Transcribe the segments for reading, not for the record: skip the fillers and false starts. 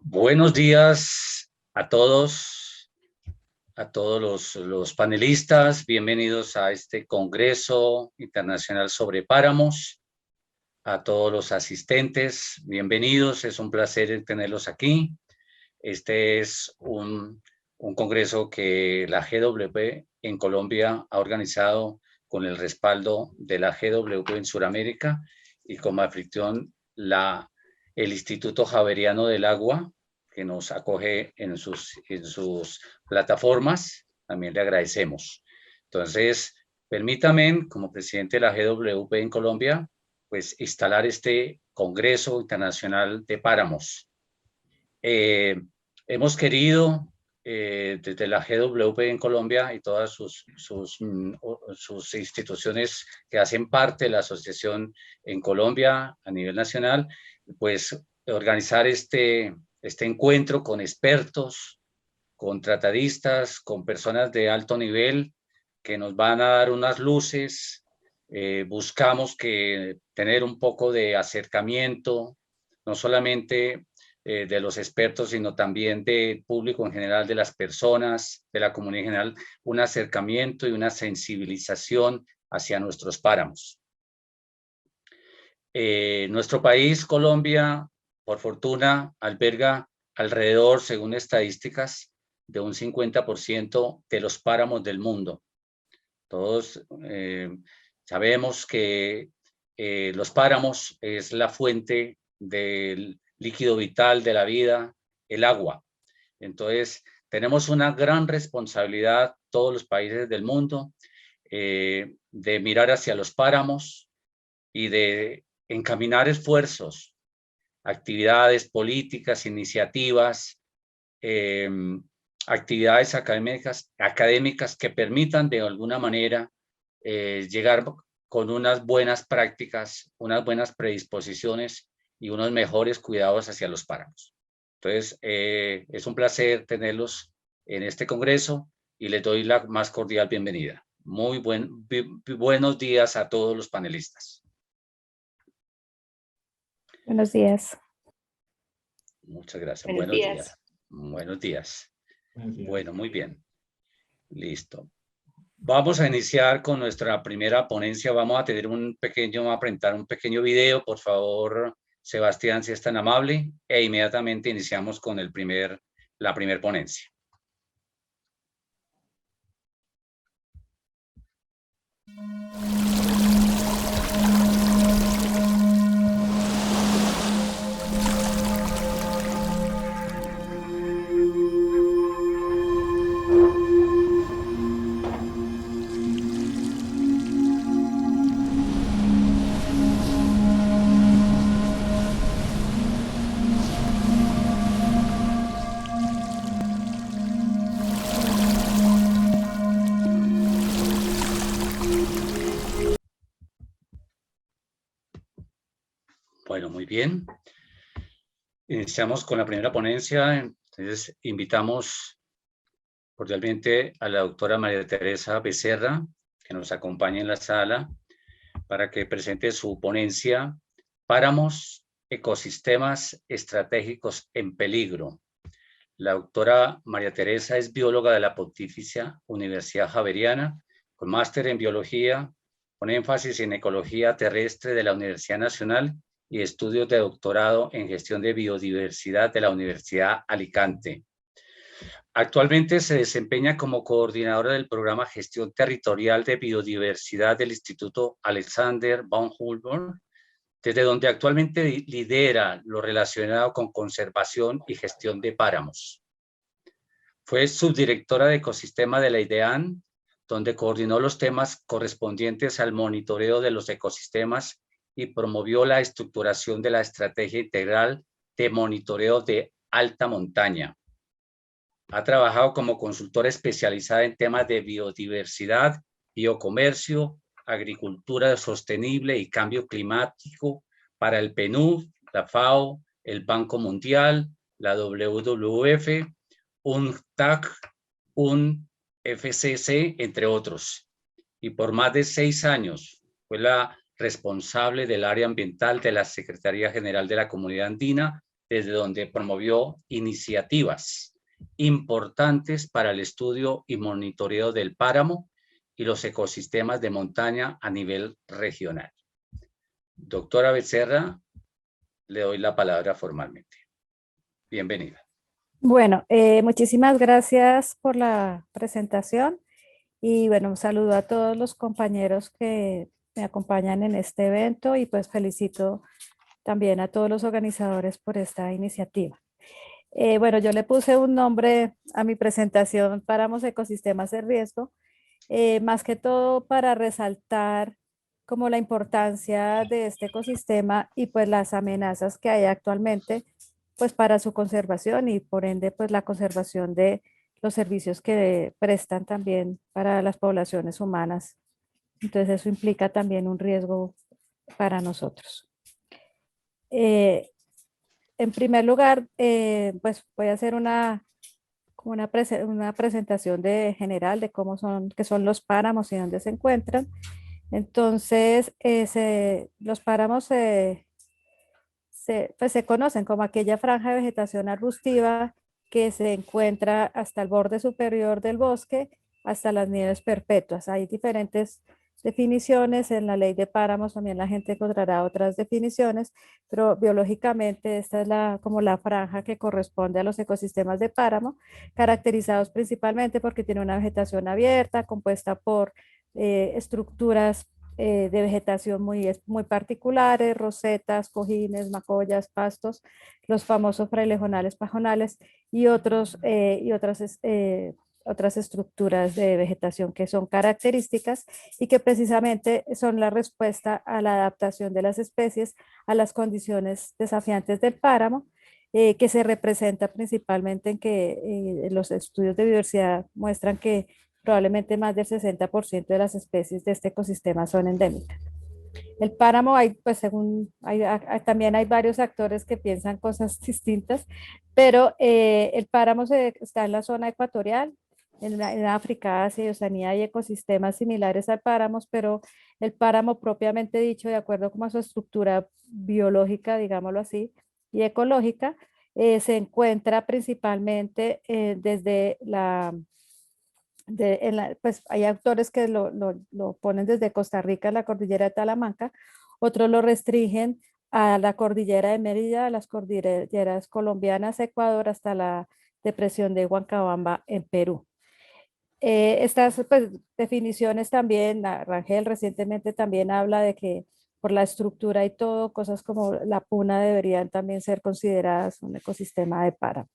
Buenos días a todos los panelistas. Bienvenidos a este Congreso Internacional sobre Páramos. A todos los asistentes, bienvenidos. Es un placer tenerlos aquí. Este es un congreso que la GWP en Colombia ha organizado con el respaldo de la GWP en Sudamérica y como anfitrión el Instituto Javeriano del Agua, que nos acoge en sus plataformas. También le agradecemos. Entonces, permítame, como presidente de la GWP en Colombia, pues instalar este Congreso Internacional de Páramos. Hemos querido, desde la GWP en Colombia y todas sus instituciones que hacen parte de la asociación en Colombia a nivel nacional, pues organizar este encuentro con expertos, con tratadistas, con personas de alto nivel que nos van a dar unas luces. Buscamos tener un poco de acercamiento, no solamente de los expertos, sino también del público en general, de las personas, de la comunidad en general, un acercamiento y una sensibilización hacia nuestros páramos. Nuestro país, Colombia, por fortuna, alberga alrededor, según estadísticas, de un 50% de los páramos del mundo. Todos sabemos que los páramos es la fuente del líquido vital de la vida, el agua. Entonces, tenemos una gran responsabilidad, todos los países del mundo, de mirar hacia los páramos y de encaminar esfuerzos, actividades políticas, iniciativas, actividades académicas que permitan de alguna manera llegar con unas buenas prácticas, unas buenas predisposiciones y unos mejores cuidados hacia los páramos. Entonces, es un placer tenerlos en este congreso y les doy la más cordial bienvenida. Muy buenos días a todos los panelistas. Buenos días. Muchas gracias. Buenos días. Buenos días. Bueno, muy bien. Listo. Vamos a iniciar con nuestra primera ponencia. Vamos a tener a presentar un pequeño video, por favor, Sebastián, si es tan amable, e inmediatamente iniciamos con la primera ponencia. Bueno, muy bien. Iniciamos con la primera ponencia. Entonces, invitamos cordialmente a la doctora María Teresa Becerra, que nos acompañe en la sala, para que presente su ponencia, Páramos, ecosistemas estratégicos en peligro. La doctora María Teresa es bióloga de la Pontificia Universidad Javeriana, con máster en biología, con énfasis en ecología terrestre de la Universidad Nacional y estudios de doctorado en gestión de biodiversidad de la Universidad Alicante. Actualmente se desempeña como coordinadora del programa Gestión Territorial de Biodiversidad del Instituto Alexander von Humboldt, desde donde actualmente lidera lo relacionado con conservación y gestión de páramos. Fue subdirectora de ecosistema de la IDEAN, donde coordinó los temas correspondientes al monitoreo de los ecosistemas y promovió la estructuración de la estrategia integral de monitoreo de alta montaña. Ha trabajado como consultora especializada en temas de biodiversidad, biocomercio, agricultura sostenible y cambio climático para el PNUD, la FAO, el Banco Mundial, la WWF, UNCTAD, UNFCCC, entre otros. Y por más de 6 años fue la responsable del área ambiental de la Secretaría General de la Comunidad Andina desde donde promovió iniciativas importantes para el estudio y monitoreo del páramo y los ecosistemas de montaña a nivel regional. Doctora Becerra, le doy la palabra formalmente. Bienvenida. Bueno, muchísimas gracias por la presentación y bueno, un saludo a todos los compañeros que me acompañan en este evento y pues felicito también a todos los organizadores por esta iniciativa. Bueno, yo le puse un nombre a mi presentación, Páramos Ecosistemas de Riesgo, más que todo para resaltar como la importancia de este ecosistema y pues las amenazas que hay actualmente pues para su conservación y por ende pues la conservación de los servicios que prestan también para las poblaciones humanas. Entonces eso implica también un riesgo para nosotros. En primer lugar, pues voy a hacer una presentación general de cómo son, qué son los páramos y dónde se encuentran. Entonces, los páramos pues se conocen como aquella franja de vegetación arbustiva que se encuentra hasta el borde superior del bosque, hasta las nieves perpetuas. Hay diferentes definiciones, en la ley de páramos también la gente encontrará otras definiciones, pero biológicamente esta es como la franja que corresponde a los ecosistemas de páramo, caracterizados principalmente porque tiene una vegetación abierta, compuesta por estructuras de vegetación muy particulares, rosetas, cojines, macollas, pastos, los famosos frailejonales, pajonales y otras estructuras de vegetación que son características y que precisamente son la respuesta a la adaptación de las especies a las condiciones desafiantes del páramo, que se representa principalmente en que los estudios de biodiversidad muestran que probablemente más del 60% de las especies de este ecosistema son endémicas. El páramo, pues también hay varios actores que piensan cosas distintas, pero el páramo está en la zona ecuatorial, en África, Asia y Oceanía hay ecosistemas similares a páramos, pero el páramo propiamente dicho, de acuerdo con su estructura biológica, digámoslo así, y ecológica, se encuentra principalmente desde pues hay autores que lo ponen desde Costa Rica, la cordillera de Talamanca, otros lo restringen a la cordillera de Mérida, a las cordilleras colombianas, Ecuador, hasta la depresión de Huancabamba en Perú. Estas pues, definiciones también, Rangel recientemente también habla de que por la estructura y todo, cosas como la puna deberían también ser consideradas un ecosistema de páramo.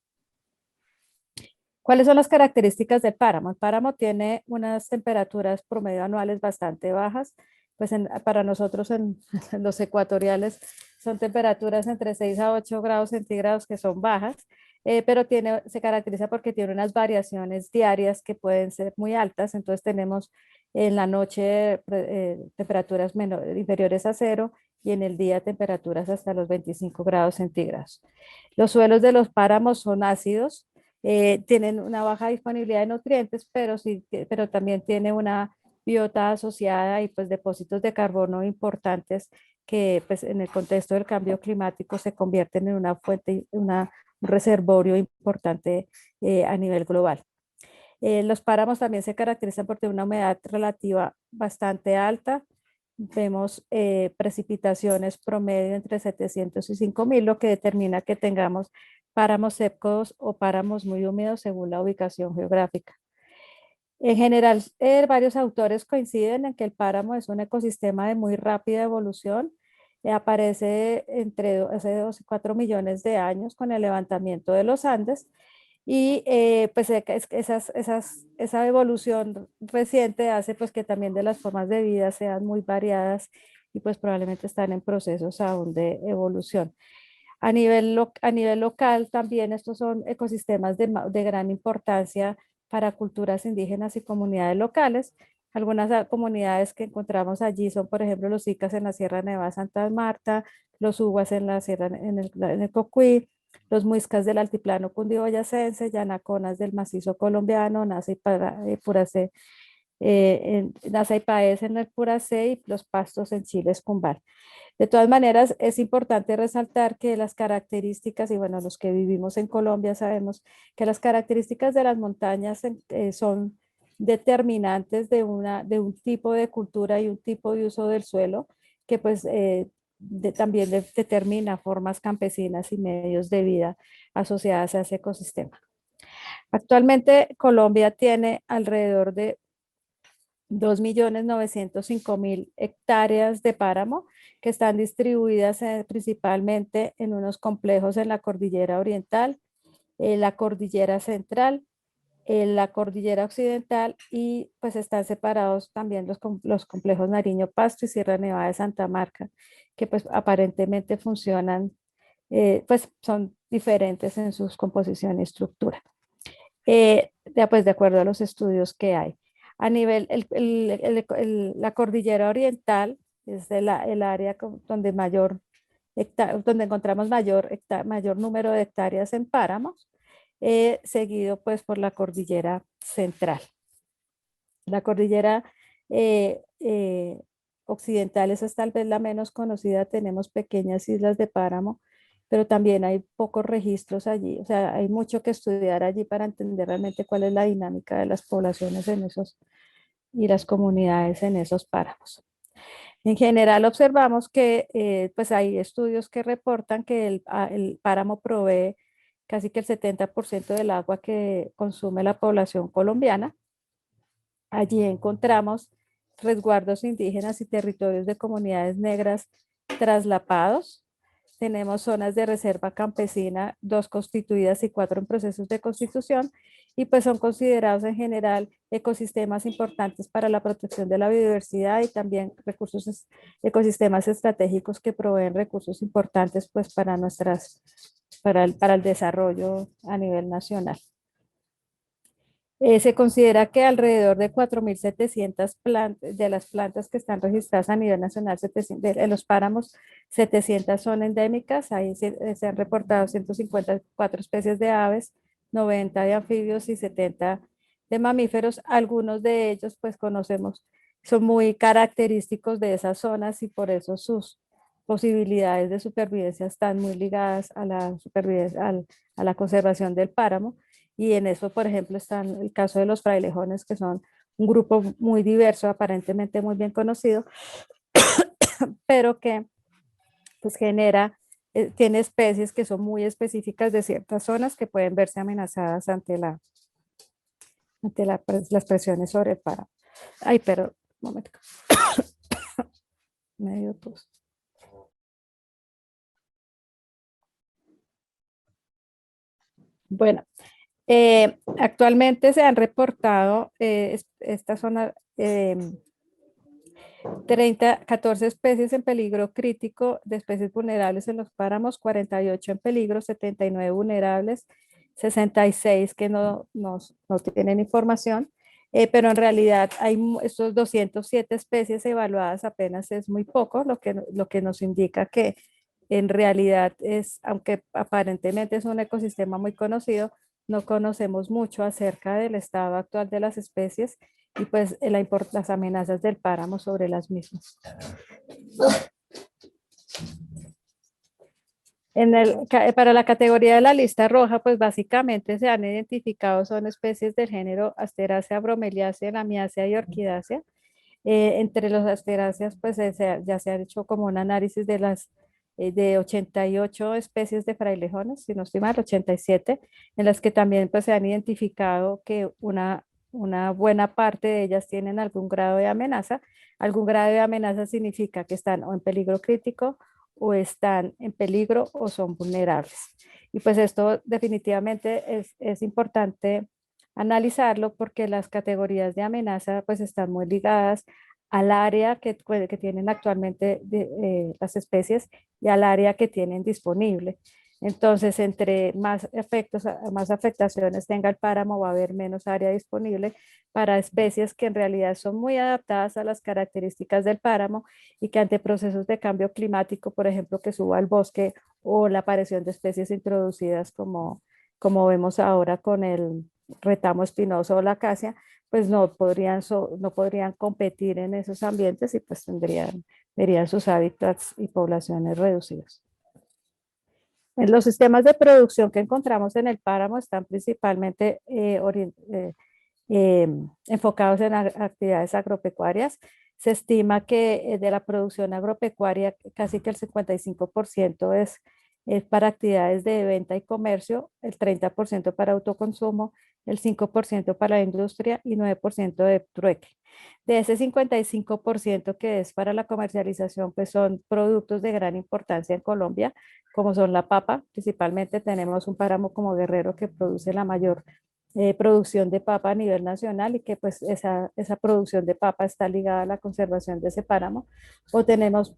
¿Cuáles son las características del páramo? El páramo tiene unas temperaturas promedio anuales bastante bajas, pues para nosotros en los ecuatoriales son temperaturas entre 6 a 8 grados centígrados que son bajas, pero se caracteriza porque tiene unas variaciones diarias que pueden ser muy altas, entonces tenemos en la noche temperaturas inferiores a cero y en el día temperaturas hasta los 25 grados centígrados. Los suelos de los páramos son ácidos, tienen una baja disponibilidad de nutrientes, pero también tiene una biota asociada y pues depósitos de carbono importantes que pues en el contexto del cambio climático se convierten en una fuente, un reservorio importante a nivel global. Los páramos también se caracterizan por tener una humedad relativa bastante alta. Vemos precipitaciones promedio entre 700 y 5000, lo que determina que tengamos páramos secos o páramos muy húmedos según la ubicación geográfica. En general, varios autores coinciden en que el páramo es un ecosistema de muy rápida evolución. Aparece hace 2 y 4 millones de años con el levantamiento de los Andes y pues esa evolución reciente hace pues que también de las formas de vida sean muy variadas y pues probablemente están en procesos aún de evolución. A nivel local también estos son ecosistemas de gran importancia para culturas indígenas y comunidades locales. Algunas comunidades que encontramos allí son, por ejemplo, los Icas en la Sierra Nevada de Santa Marta, los Uguas en la Sierra, en el Cocuy, los Muiscas del Altiplano Cundiboyacense, Yanaconas del Macizo Colombiano, Nasa y Puracé, Nasa y Paez en el Puracé y los Pastos en Chile Escumbal. De todas maneras, es importante resaltar que las características, y bueno, los que vivimos en Colombia sabemos que las características de las montañas son determinantes de un tipo de cultura y un tipo de uso del suelo que pues también determina formas campesinas y medios de vida asociadas a ese ecosistema. Actualmente Colombia tiene alrededor de 2.905.000 hectáreas de páramo que están distribuidas principalmente en unos complejos en la cordillera oriental, la cordillera central, la cordillera occidental y pues están separados también los complejos Nariño Pasto y Sierra Nevada de Santa Marta, que pues aparentemente funcionan, pues son diferentes en sus composición y estructura. Ya pues de acuerdo a los estudios que hay. A nivel, la cordillera oriental es el área donde donde encontramos mayor número de hectáreas en páramos, seguido pues por la cordillera central. La cordillera occidental es tal vez la menos conocida, tenemos pequeñas islas de páramo, pero también hay pocos registros allí, o sea, hay mucho que estudiar allí para entender realmente cuál es la dinámica de las poblaciones en esos y las comunidades en esos páramos. En general observamos que pues hay estudios que reportan que el páramo provee casi que el 70% del agua que consume la población colombiana. Allí encontramos resguardos indígenas y territorios de comunidades negras traslapados. Tenemos zonas de reserva campesina, 2 constituidas y 4 en procesos de constitución, y pues son considerados en general ecosistemas importantes para la protección de la biodiversidad y también ecosistemas estratégicos que proveen recursos importantes pues para el desarrollo a nivel nacional. Se considera que alrededor de 4.700 de las plantas que están registradas a nivel nacional, en los páramos, 700 son endémicas. Ahí se han reportado 154 especies de aves, 90 de anfibios y 70 de mamíferos. Algunos de ellos, pues conocemos, son muy característicos de esas zonas y por eso sus posibilidades de supervivencia están muy ligadas a la supervivencia, a la conservación del páramo. Y en eso, por ejemplo, está el caso de los frailejones, que son un grupo muy diverso, aparentemente muy bien conocido, pero que pues tiene especies que son muy específicas de ciertas zonas que pueden verse amenazadas ante las presiones sobre el páramo. Ay, pero, un momento. Medio tos. Bueno, actualmente se han reportado esta zona 14 especies en peligro crítico de especies vulnerables en los páramos, 48 en peligro, 79 vulnerables, 66 que no tienen información, pero en realidad hay estos 207 especies evaluadas apenas es muy poco, lo que nos indica que en realidad aunque aparentemente es un ecosistema muy conocido, no conocemos mucho acerca del estado actual de las especies y pues las amenazas del páramo sobre las mismas. Para la categoría de la lista roja, pues básicamente se han identificado, son especies del género Asteracea, Bromeliaceae, Lamiaceae y Orchidaceae. Entre los Asteráceas, pues ya se ha hecho como un análisis de 88 especies de frailejones, si no estoy mal, 87, en las que también pues se han identificado que una buena parte de ellas tienen algún grado de amenaza. Algún grado de amenaza significa que están o en peligro crítico o están en peligro o son vulnerables. Y pues esto definitivamente es importante analizarlo porque las categorías de amenaza pues están muy ligadas al área que tienen actualmente las especies y al área que tienen disponible. Entonces, entre más afectaciones tenga el páramo, va a haber menos área disponible para especies que en realidad son muy adaptadas a las características del páramo y que ante procesos de cambio climático, por ejemplo, que suba el bosque o la aparición de especies introducidas como vemos ahora con el retamo espinoso o la acacia, pues no podrían competir en esos ambientes y pues tendrían verían sus hábitats y poblaciones reducidos. En los sistemas de producción que encontramos en el páramo están principalmente enfocados en actividades agropecuarias. Se estima que de la producción agropecuaria casi que el 55% es para actividades de venta y comercio, el 30% para autoconsumo, el 5% para la industria y 9% de trueque. De ese 55% que es para la comercialización, pues son productos de gran importancia en Colombia, como son la papa. Principalmente tenemos un páramo como Guerrero que produce la mayor producción de papa a nivel nacional y que pues esa producción de papa está ligada a la conservación de ese páramo. O tenemos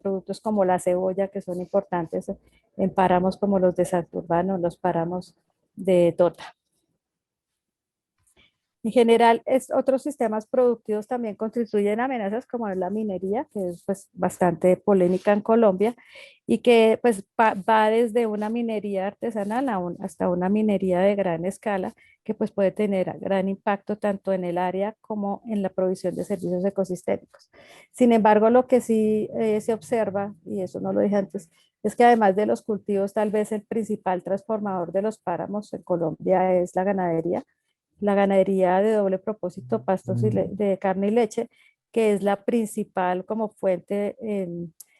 productos como la cebolla que son importantes en páramos como los de Santurbano, los páramos de Tota. En general, otros sistemas productivos también constituyen amenazas como es la minería, que es pues, bastante polémica en Colombia y que pues, va desde una minería artesanal hasta una minería de gran escala que pues, puede tener gran impacto tanto en el área como en la provisión de servicios ecosistémicos. Sin embargo, lo que sí se observa, y eso no lo dije antes, es que además de los cultivos, tal vez el principal transformador de los páramos en Colombia es la ganadería de doble propósito, pastos de carne y leche, que es la principal como fuente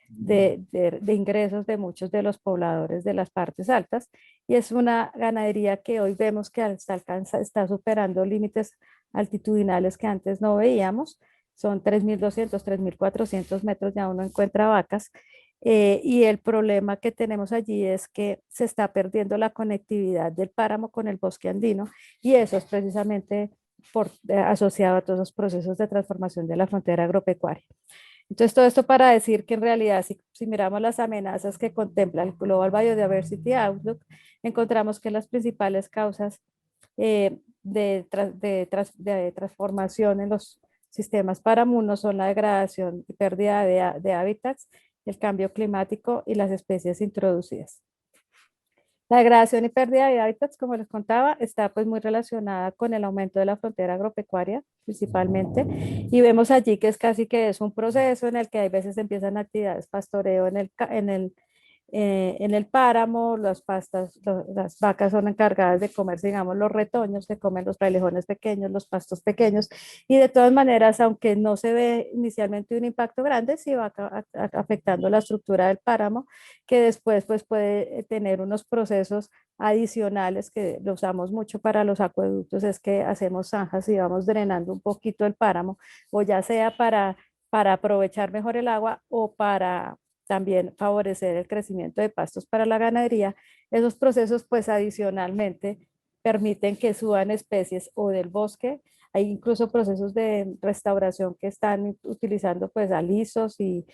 de ingresos de muchos de los pobladores de las partes altas. Y es una ganadería que hoy vemos que está superando límites altitudinales que antes no veíamos. Son 3.200, 3.400 metros, ya uno encuentra vacas. Y el problema que tenemos allí es que se está perdiendo la conectividad del páramo con el bosque andino y eso es precisamente asociado a todos los procesos de transformación de la frontera agropecuaria. Entonces, todo esto para decir que en realidad, si miramos las amenazas que contempla el Global Biodiversity Outlook, encontramos que las principales causas de transformación en los sistemas paramunos son la degradación y pérdida de hábitats, el cambio climático y las especies introducidas. La degradación y pérdida de hábitats, como les contaba, está pues muy relacionada con el aumento de la frontera agropecuaria principalmente y vemos allí que es casi que es un proceso en el que hay veces empiezan actividades pastoreo en el páramo, las vacas son encargadas de comerse, digamos, los retoños, se comen los frailejones pequeños, los pastos pequeños, y de todas maneras, aunque no se ve inicialmente un impacto grande, sí va afectando la estructura del páramo, que después pues, puede tener unos procesos adicionales que lo usamos mucho para los acueductos, es que hacemos zanjas y vamos drenando un poquito el páramo, o ya sea para aprovechar mejor el agua o para también favorecer el crecimiento de pastos para la ganadería. Esos procesos pues adicionalmente permiten que suban especies o del bosque. Hay incluso procesos de restauración que están utilizando pues alisos y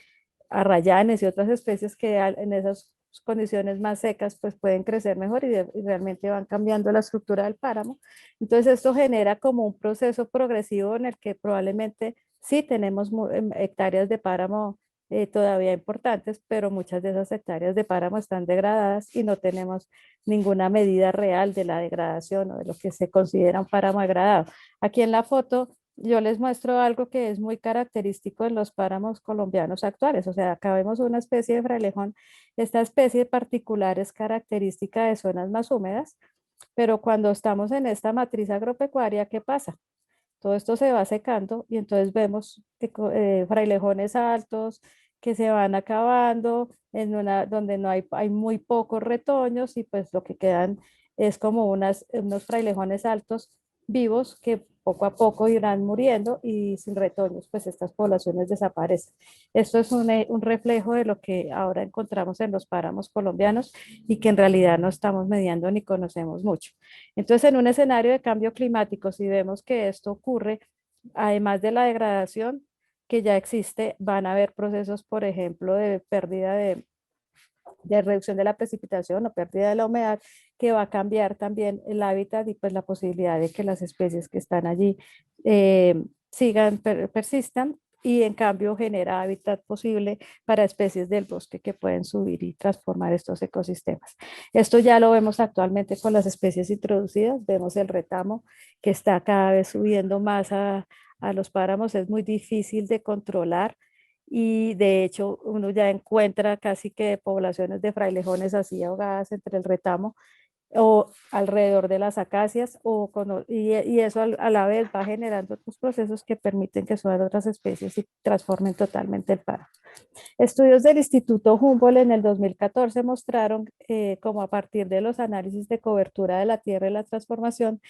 arrayanes y otras especies que en esas condiciones más secas pues pueden crecer mejor y realmente van cambiando la estructura del páramo. Entonces esto genera como un proceso progresivo en el que probablemente sí tenemos hectáreas de páramo todavía importantes, pero muchas de esas hectáreas de páramo están degradadas y no tenemos ninguna medida real de la degradación o de lo que se considera un páramo degradado. Aquí en la foto yo les muestro algo que es muy característico en los páramos colombianos actuales. O sea, acá vemos una especie de frailejón. Esta especie particular es característica de zonas más húmedas, pero cuando estamos en esta matriz agropecuaria, ¿qué pasa? Todo esto se va secando y entonces vemos frailejones altos que se van acabando donde no hay muy pocos retoños y pues lo que quedan es como unos frailejones altos vivos que poco a poco irán muriendo y sin retoños pues estas poblaciones desaparecen. Esto es un reflejo de lo que ahora encontramos en los páramos colombianos y que en realidad no estamos mediando ni conocemos mucho. Entonces, en un escenario de cambio climático, si vemos que esto ocurre, además de la degradación que ya existe, van a haber procesos, por ejemplo, de pérdida de reducción de la precipitación o pérdida de la humedad, que va a cambiar también el hábitat y pues la posibilidad de que las especies que están allí persistan y en cambio genera hábitat posible para especies del bosque que pueden subir y transformar estos ecosistemas. Esto ya lo vemos actualmente con las especies introducidas, vemos el retamo que está cada vez subiendo más a los páramos, es muy difícil de controlar y de hecho uno ya encuentra casi que poblaciones de frailejones así ahogadas entre el retamo o alrededor de las acacias y eso a la vez va generando otros procesos que permiten que suban otras especies y transformen totalmente el páramo. Estudios del Instituto Humboldt en el 2014 mostraron como a partir de los análisis de cobertura de la tierra y la transformación,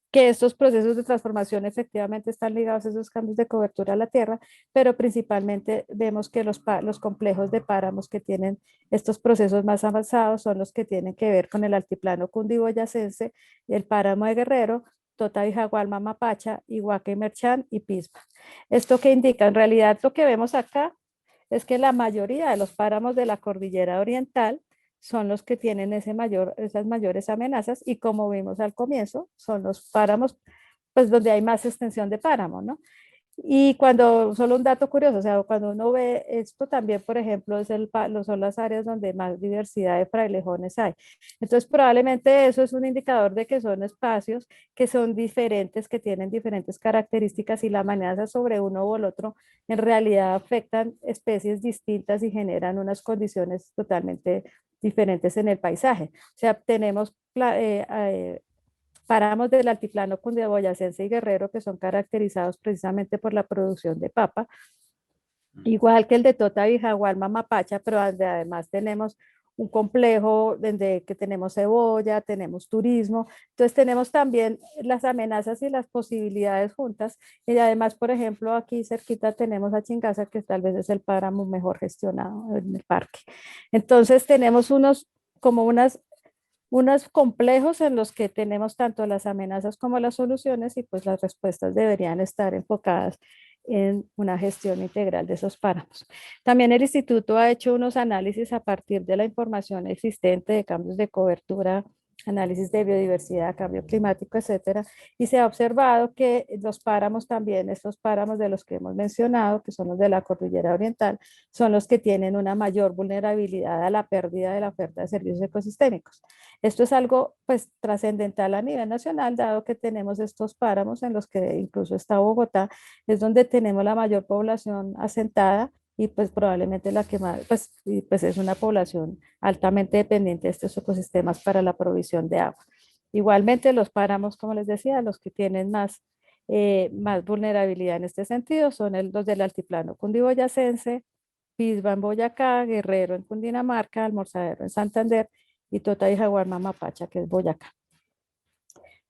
que estos procesos de transformación efectivamente están ligados a esos cambios de cobertura a la tierra, pero principalmente vemos que los complejos de páramos que tienen estos procesos más avanzados son los que tienen que ver con el altiplano cundiboyacense, el páramo de Guerrero, Tota y Jagualma, Mapacha, Iguaca y Merchán y Pisba. ¿Esto qué indica? En realidad lo que vemos acá es que la mayoría de los páramos de la cordillera oriental son los que tienen esas mayores amenazas y como vimos al comienzo, son los páramos pues donde hay más extensión de páramo, ¿no? Y solo un dato curioso, o sea, cuando uno ve esto también, por ejemplo, son las áreas donde más diversidad de frailejones hay. Entonces, probablemente eso es un indicador de que son espacios que son diferentes, que tienen diferentes características y la amenaza sobre uno o el otro en realidad afectan especies distintas y generan unas condiciones totalmente diferentes en el paisaje. O sea, tenemos páramos del altiplano cundiboyacense y Guerrero, que son caracterizados precisamente por la producción de papa, igual que el de Tota y Jagualma Mapacha, pero donde además tenemos un complejo donde que tenemos cebolla, tenemos turismo, entonces tenemos también las amenazas y las posibilidades juntas, y además, por ejemplo, aquí cerquita tenemos a Chingaza, que tal vez es el páramo mejor gestionado en el parque. Entonces tenemos unos complejos en los que tenemos tanto las amenazas como las soluciones y pues las respuestas deberían estar enfocadas en una gestión integral de esos páramos. También el instituto ha hecho unos análisis a partir de la información existente de cambios de cobertura, análisis de biodiversidad, cambio climático, etcétera, y se ha observado que los páramos también, estos páramos de los que hemos mencionado, que son los de la cordillera oriental, son los que tienen una mayor vulnerabilidad a la pérdida de la oferta de servicios ecosistémicos. Esto es algo pues trascendental a nivel nacional, dado que tenemos estos páramos en los que incluso está Bogotá, es donde tenemos la mayor población asentada y pues probablemente la que más, pues es una población altamente dependiente de estos ecosistemas para la provisión de agua. Igualmente los páramos, como les decía, los que tienen más vulnerabilidad en este sentido son los del altiplano cundiboyacense, Pisba en Boyacá, Guerrero en Cundinamarca, Almorzadero en Santander y Tota y Jaguarma Mapacha, que es Boyacá.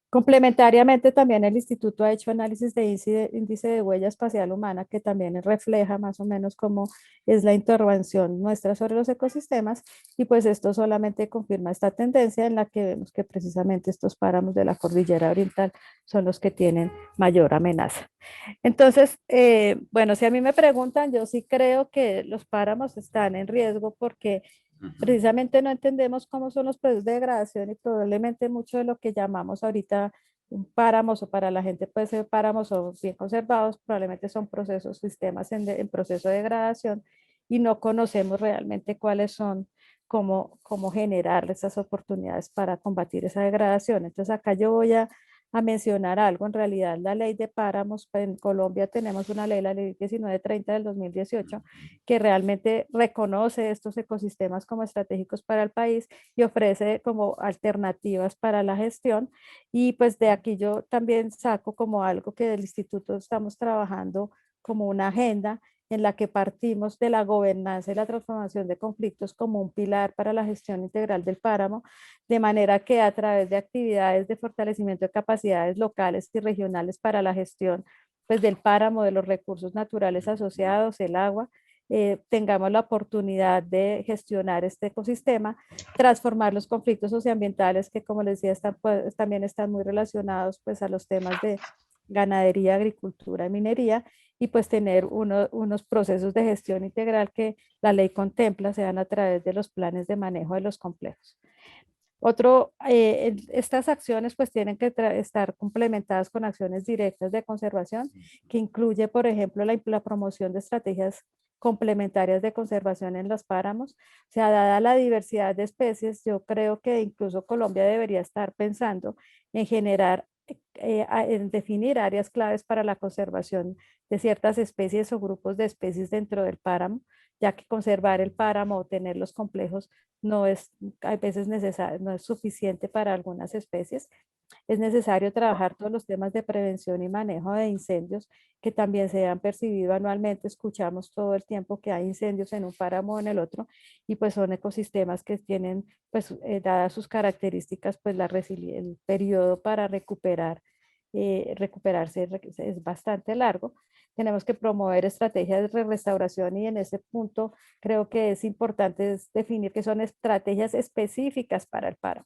Complementariamente, también el instituto ha hecho análisis de índice de huella espacial humana, que también refleja más o menos cómo es la intervención nuestra sobre los ecosistemas, y pues esto solamente confirma esta tendencia en la que vemos que precisamente estos páramos de la cordillera oriental son los que tienen mayor amenaza. Entonces, bueno, si a mí me preguntan, yo sí creo que los páramos están en riesgo porque precisamente no entendemos cómo son los procesos de degradación y probablemente mucho de lo que llamamos ahorita un páramos o para la gente puede ser páramos o bien conservados, probablemente son procesos, sistemas en proceso de degradación y no conocemos realmente cuáles son, cómo generar esas oportunidades para combatir esa degradación. Entonces acá yo voy a mencionar algo. En realidad, la ley de páramos, en Colombia tenemos una ley, la ley 1930 del 2018, que realmente reconoce estos ecosistemas como estratégicos para el país y ofrece como alternativas para la gestión. Y pues de aquí yo también saco como algo que del instituto estamos trabajando como una agenda en la que partimos de la gobernanza y la transformación de conflictos como un pilar para la gestión integral del páramo, de manera que a través de actividades de fortalecimiento de capacidades locales y regionales para la gestión pues, del páramo, de los recursos naturales asociados, el agua, tengamos la oportunidad de gestionar este ecosistema, transformar los conflictos socioambientales que, como les decía, también están muy relacionados pues, a los temas de ganadería, agricultura y minería, y pues tener unos procesos de gestión integral que la ley contempla sean a través de los planes de manejo de los complejos. Estas acciones pues tienen que estar complementadas con acciones directas de conservación, que incluye, por ejemplo, la promoción de estrategias complementarias de conservación en los páramos. O sea, dada la diversidad de especies, yo creo que incluso Colombia debería estar pensando en generar en definir áreas claves para la conservación de ciertas especies o grupos de especies dentro del páramo, ya que conservar el páramo o tener los complejos no es a veces necesario, no es suficiente para algunas especies. Es necesario trabajar todos los temas de prevención y manejo de incendios que también se han percibido anualmente. Escuchamos todo el tiempo que hay incendios en un páramo o en el otro y pues son ecosistemas que tienen, pues dadas sus características, pues el periodo para recuperarse es bastante largo. Tenemos que promover estrategias de restauración y en ese punto creo que es importante definir que son estrategias específicas para el páramo.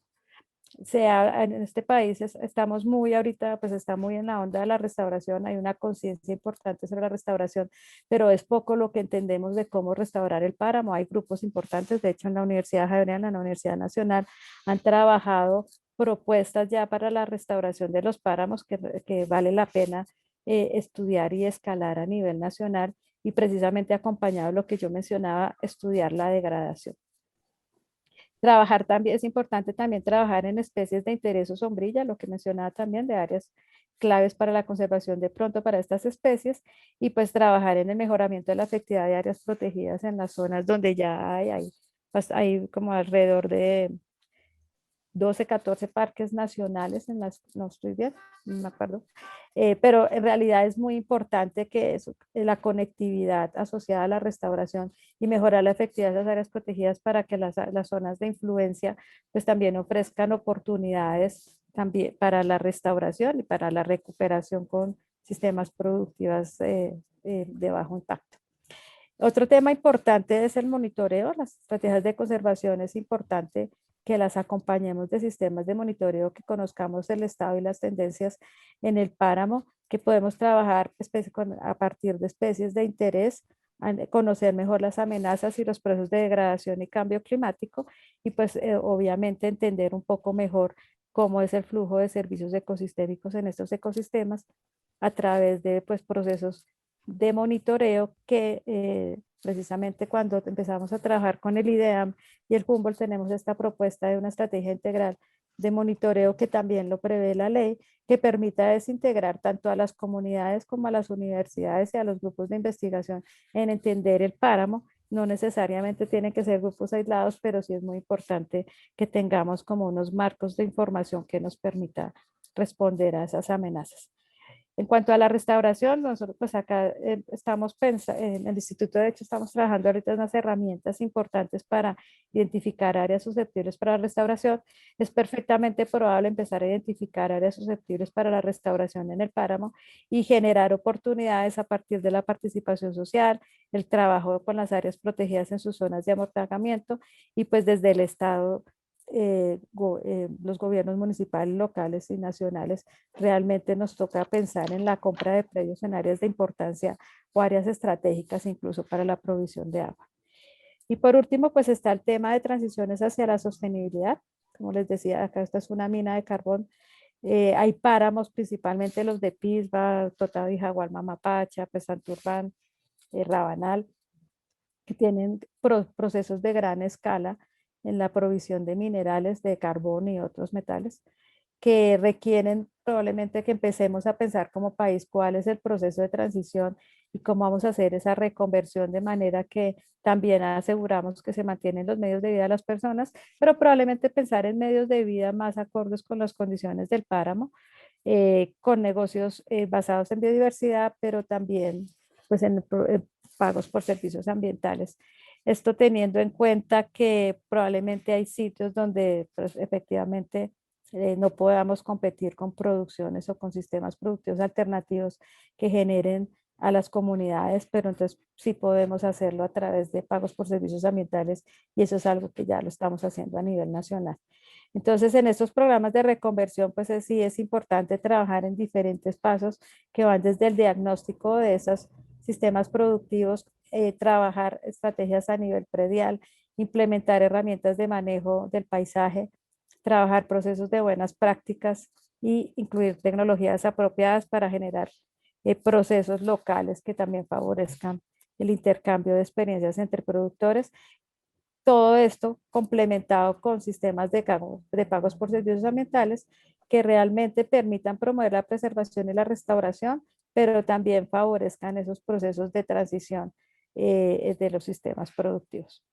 En este país estamos muy ahorita, pues está muy en la onda de la restauración, hay una conciencia importante sobre la restauración, pero es poco lo que entendemos de cómo restaurar el páramo. Hay grupos importantes, de hecho en la Universidad Javeriana, en la Universidad Nacional, han trabajado propuestas ya para la restauración de los páramos que vale la pena estudiar y escalar a nivel nacional y precisamente acompañado de lo que yo mencionaba, estudiar la degradación. Trabajar también, es importante también trabajar en especies de interés o sombrilla, lo que mencionaba también de áreas claves para la conservación de pronto para estas especies y pues trabajar en el mejoramiento de la efectividad de áreas protegidas en las zonas donde ya pues, hay como alrededor de 12, 14 parques nacionales en las, no estoy bien, no me acuerdo, pero en realidad es muy importante que eso, la conectividad asociada a la restauración y mejorar la efectividad de las áreas protegidas para que las zonas de influencia pues también ofrezcan oportunidades también para la restauración y para la recuperación con sistemas productivos de bajo impacto. Otro tema importante es el monitoreo. Las estrategias de conservación es importante que las acompañemos de sistemas de monitoreo, que conozcamos el estado y las tendencias en el páramo, que podemos trabajar a partir de especies de interés, conocer mejor las amenazas y los procesos de degradación y cambio climático y pues obviamente entender un poco mejor cómo es el flujo de servicios ecosistémicos en estos ecosistemas a través de pues, procesos de monitoreo que precisamente cuando empezamos a trabajar con el IDEAM y el Humboldt tenemos esta propuesta de una estrategia integral de monitoreo que también lo prevé la ley, que permita desintegrar tanto a las comunidades como a las universidades y a los grupos de investigación en entender el páramo. No necesariamente tienen que ser grupos aislados, pero sí es muy importante que tengamos como unos marcos de información que nos permita responder a esas amenazas. En cuanto a la restauración, nosotros pues acá estamos pensando, en el Instituto de hecho estamos trabajando ahorita unas herramientas importantes para identificar áreas susceptibles para la restauración. Es perfectamente probable empezar a identificar áreas susceptibles para la restauración en el páramo y generar oportunidades a partir de la participación social, el trabajo con las áreas protegidas en sus zonas de amortagamiento y pues desde el Estado los gobiernos municipales, locales y nacionales, realmente nos toca pensar en la compra de predios en áreas de importancia o áreas estratégicas incluso para la provisión de agua. Y por último, pues está el tema de transiciones hacia la sostenibilidad. Como les decía, acá esta es una mina de carbón. Hay páramos, principalmente los de Pisba, Totado y Jaguar, Mamapacha, Santurbán, Rabanal, que tienen procesos de gran escala en la provisión de minerales, de carbón y otros metales, que requieren probablemente que empecemos a pensar como país cuál es el proceso de transición y cómo vamos a hacer esa reconversión de manera que también aseguramos que se mantienen los medios de vida de las personas, pero probablemente pensar en medios de vida más acordes con las condiciones del páramo, con negocios basados en biodiversidad, pero también pues en pagos por servicios ambientales. Esto teniendo en cuenta que probablemente hay sitios donde pues, efectivamente no podamos competir con producciones o con sistemas productivos alternativos que generen a las comunidades, pero entonces sí podemos hacerlo a través de pagos por servicios ambientales y eso es algo que ya lo estamos haciendo a nivel nacional. Entonces, en estos programas de reconversión, pues sí es importante trabajar en diferentes pasos que van desde el diagnóstico de esos sistemas productivos, trabajar estrategias a nivel predial, implementar herramientas de manejo del paisaje, trabajar procesos de buenas prácticas y incluir tecnologías apropiadas para generar procesos locales que también favorezcan el intercambio de experiencias entre productores. Todo esto complementado con sistemas de pagos por servicios ambientales que realmente permitan promover la preservación y la restauración, pero también favorezcan esos procesos de transición de los sistemas productivos.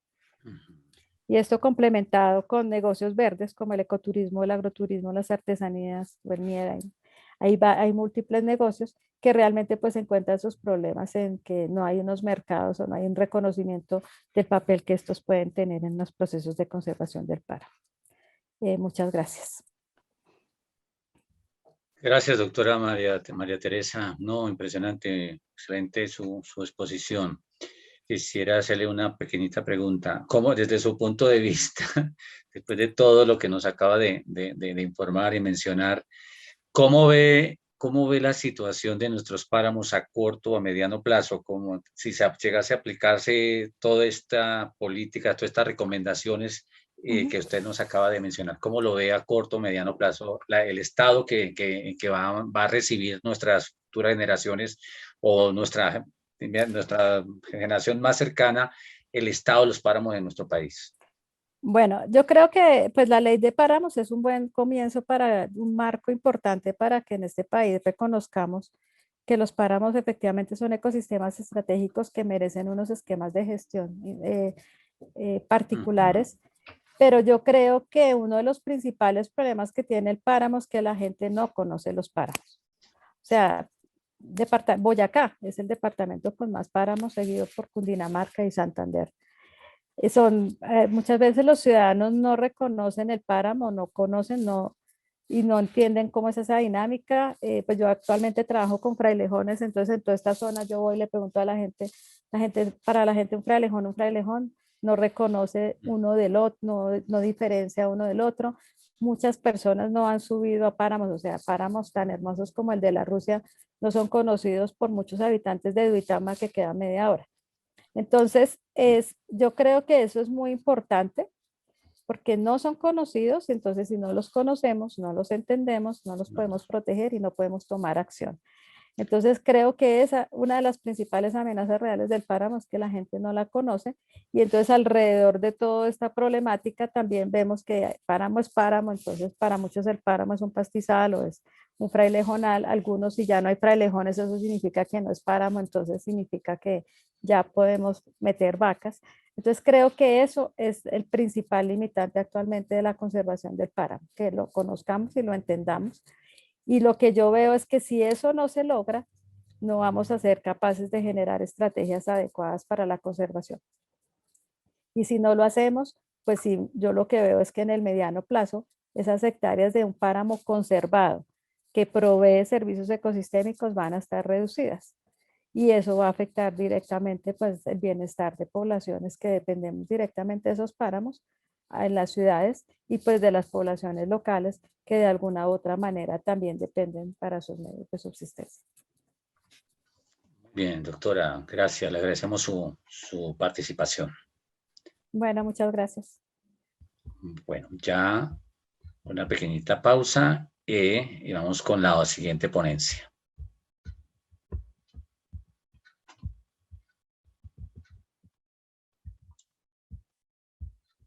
Y esto complementado con negocios verdes como el ecoturismo, el agroturismo, las artesanías, el miel, hay múltiples negocios que realmente pues encuentran esos problemas en que no hay unos mercados o no hay un reconocimiento del papel que estos pueden tener en los procesos de conservación del páramo. Muchas gracias. Gracias, doctora María Teresa. No, impresionante, excelente su exposición. Quisiera hacerle una pequeñita pregunta. ¿Cómo, desde su punto de vista, después de todo lo que nos acaba de informar y mencionar, cómo ve la situación de nuestros páramos a corto o a mediano plazo? Como si se llegase a aplicarse toda esta política, todas estas recomendaciones que usted nos acaba de mencionar, ¿cómo lo ve a corto o mediano plazo el Estado que va a recibir nuestras futuras generaciones o nuestra generación más cercana, el estado de los páramos en nuestro país? Bueno, yo creo que pues la ley de páramos es un buen comienzo para un marco importante para que en este país reconozcamos que los páramos efectivamente son ecosistemas estratégicos que merecen unos esquemas de gestión particulares. Pero yo creo que uno de los principales problemas que tiene el páramo es que la gente no conoce los páramos. O sea, Boyacá es el departamento con más páramos, seguido por Cundinamarca y Santander. Muchas veces los ciudadanos no reconocen el páramo, no conocen, y no entienden cómo es esa dinámica. Pues yo actualmente trabajo con frailejones, entonces en toda esta zona yo voy y le pregunto a para la gente un frailejón no reconoce uno del otro, no diferencia uno del otro. Muchas personas no han subido a páramos, o sea, páramos tan hermosos como el de la Rusia no son conocidos por muchos habitantes de Duitama, que queda media hora. Entonces, yo creo que eso es muy importante porque no son conocidos, entonces si no los conocemos, no los entendemos, no los podemos proteger y no podemos tomar acción. Entonces creo que una de las principales amenazas reales del páramo es que la gente no la conoce, y entonces alrededor de toda esta problemática también vemos que páramo es páramo, entonces para muchos el páramo es un pastizal o es un frailejonal. Algunos, si ya no hay frailejones, eso significa que no es páramo, entonces significa que ya podemos meter vacas. Entonces creo que eso es el principal limitante actualmente de la conservación del páramo, que lo conozcamos y lo entendamos. Y lo que yo veo es que si eso no se logra, no vamos a ser capaces de generar estrategias adecuadas para la conservación. Y si no lo hacemos, pues sí, yo lo que veo es que en el mediano plazo, esas hectáreas de un páramo conservado que provee servicios ecosistémicos van a estar reducidas. Y eso va a afectar directamente pues, el bienestar de poblaciones que dependemos directamente de esos páramos en las ciudades, y pues de las poblaciones locales que de alguna u otra manera también dependen para sus medios de subsistencia. Bien, doctora, gracias. Le agradecemos su participación. Bueno, muchas gracias. Bueno, ya una pequeñita pausa y vamos con la siguiente ponencia.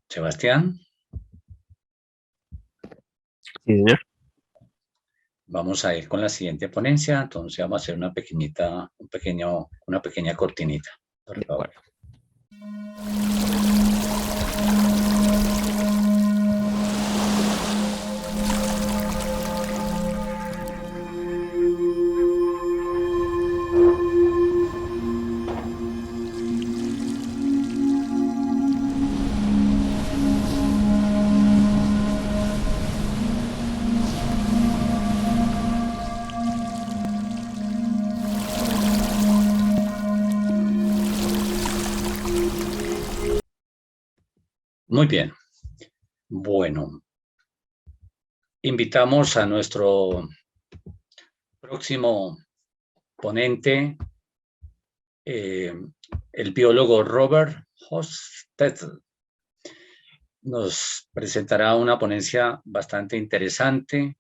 Sebastián. Sí, señor. Vamos a ir con la siguiente ponencia, entonces vamos a hacer una pequeña cortinita, por favor. Muy bien. Bueno, invitamos a nuestro próximo ponente, el biólogo Robert Hostetler. Nos presentará una ponencia bastante interesante: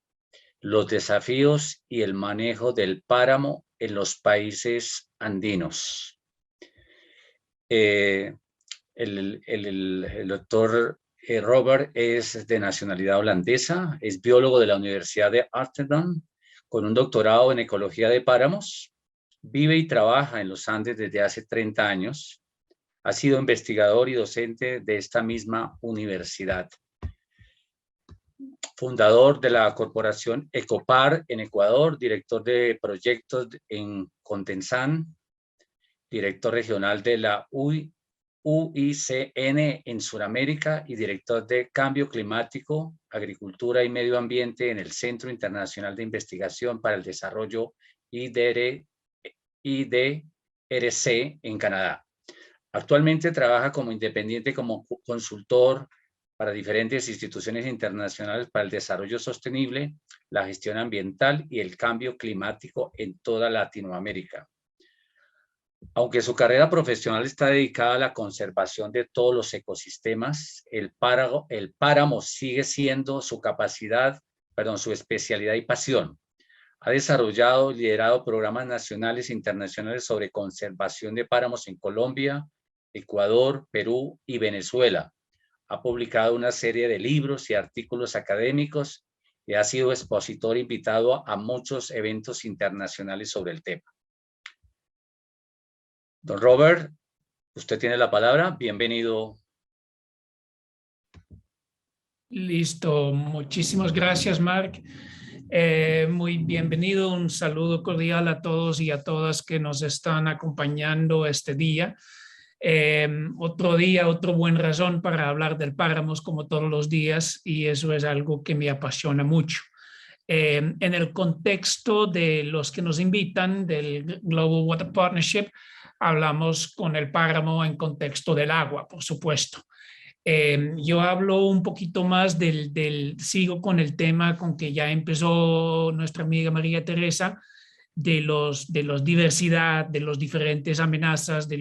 los desafíos y el manejo del páramo en los países andinos. El doctor Robert es de nacionalidad holandesa, es biólogo de la Universidad de Amsterdam, con un doctorado en ecología de páramos. Vive y trabaja en los Andes desde hace 30 años. Ha sido investigador y docente de esta misma universidad. Fundador de la corporación Ecopar en Ecuador, director de proyectos en Contensan, director regional de la UICN en Sudamérica y director de Cambio Climático, Agricultura y Medio Ambiente en el Centro Internacional de Investigación para el Desarrollo IDRC en Canadá. Actualmente trabaja como independiente, como consultor para diferentes instituciones internacionales para el desarrollo sostenible, la gestión ambiental y el cambio climático en toda Latinoamérica. Aunque su carrera profesional está dedicada a la conservación de todos los ecosistemas, el páramo sigue siendo su especialidad y pasión. Ha desarrollado y liderado programas nacionales e internacionales sobre conservación de páramos en Colombia, Ecuador, Perú y Venezuela. Ha publicado una serie de libros y artículos académicos y ha sido expositor invitado a muchos eventos internacionales sobre el tema. Don Robert, usted tiene la palabra. Bienvenido. Listo. Muchísimas gracias, Mark. Muy bienvenido. Un saludo cordial a todos y a todas que nos están acompañando este día. Otro día, otra buena razón para hablar del páramos como todos los días, y eso es algo que me apasiona mucho. En el contexto de los que nos invitan del Global Water Partnership, hablamos con el páramo en contexto del agua, por supuesto. Yo hablo un poquito más sigo con el tema con que ya empezó nuestra amiga María Teresa, de los diversidad, de los diferentes amenazas, de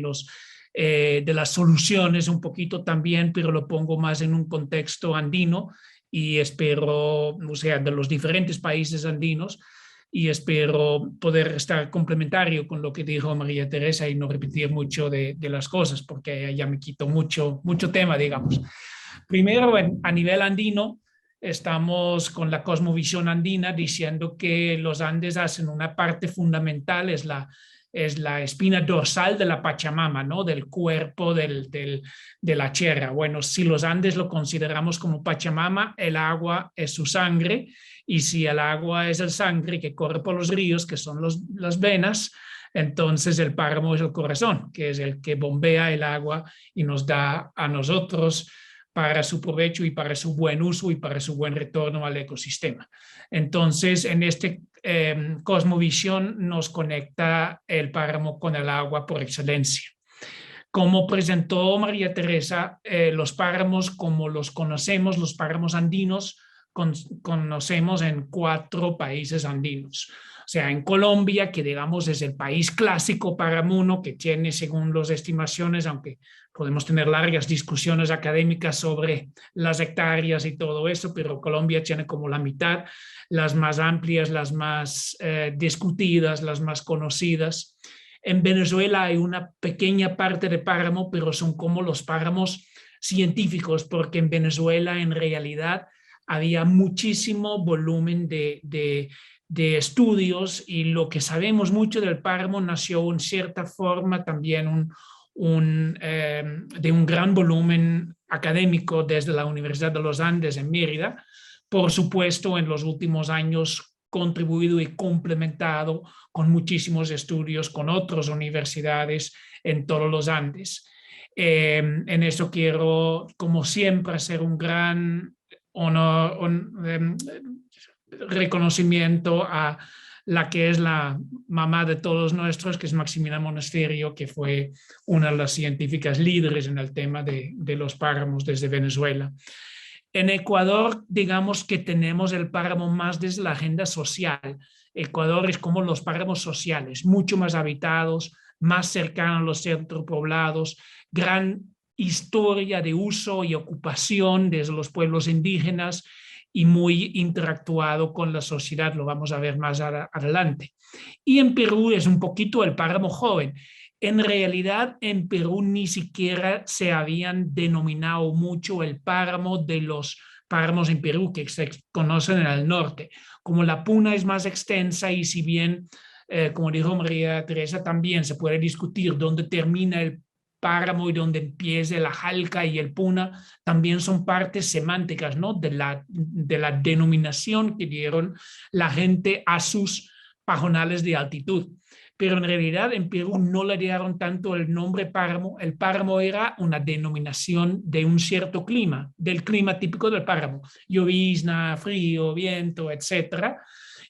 las soluciones un poquito también, pero lo pongo más en un contexto andino y espero, o sea, de los diferentes países andinos, y espero poder estar complementario con lo que dijo María Teresa y no repetir mucho de las cosas, porque ya me quito mucho tema, digamos. Primero, a nivel andino, estamos con la cosmovisión andina diciendo que los Andes hacen una parte fundamental, es la espina dorsal de la Pachamama, ¿no? Del cuerpo de la tierra. Bueno, si los Andes lo consideramos como Pachamama, el agua es su sangre, y si el agua es el sangre que corre por los ríos, que son las venas, entonces el páramo es el corazón, que es el que bombea el agua y nos da a nosotros para su provecho y para su buen uso y para su buen retorno al ecosistema. Entonces, en este cosmovisión nos conecta el páramo con el agua por excelencia. Como presentó María Teresa, los páramos como los conocemos, los páramos andinos, conocemos en 4 países andinos. O sea, en Colombia, que digamos es el país clásico paramuno, que tiene, según las estimaciones, aunque podemos tener largas discusiones académicas sobre las hectáreas y todo eso, pero Colombia tiene como la mitad, las más amplias, las más discutidas, las más conocidas. En Venezuela hay una pequeña parte de páramo, pero son como los páramos científicos, porque en Venezuela en realidad había muchísimo volumen de estudios, y lo que sabemos mucho del páramo nació en cierta forma también de un gran volumen académico desde la Universidad de los Andes en Mérida. Por supuesto, en los últimos años contribuido y complementado con muchísimos estudios con otras universidades en todos los Andes. En eso quiero, como siempre, hacer un gran reconocimiento a la que es la mamá de todos nuestros, que es Maximina Monasterio, que fue una de las científicas líderes en el tema de los páramos desde Venezuela. En Ecuador, digamos que tenemos el páramo más desde la agenda social. Ecuador es como los páramos sociales, mucho más habitados, más cercanos a los centros poblados, gran historia de uso y ocupación desde los pueblos indígenas y muy interactuado con la sociedad, lo vamos a ver más adelante. Y en Perú es un poquito el páramo joven. En realidad, en Perú ni siquiera se habían denominado mucho el páramo de los páramos en Perú que se conocen en el norte. Como la puna es más extensa y si bien, como dijo María Teresa, también se puede discutir dónde termina el páramo y dónde empieza la jalca y el puna, también son partes semánticas, ¿no? de la denominación que dieron la gente a sus pajonales de altitud. Pero en realidad en Perú no le dieron tanto el nombre páramo. El páramo era una denominación de un cierto clima, del clima típico del páramo, llovizna, frío, viento, etcétera.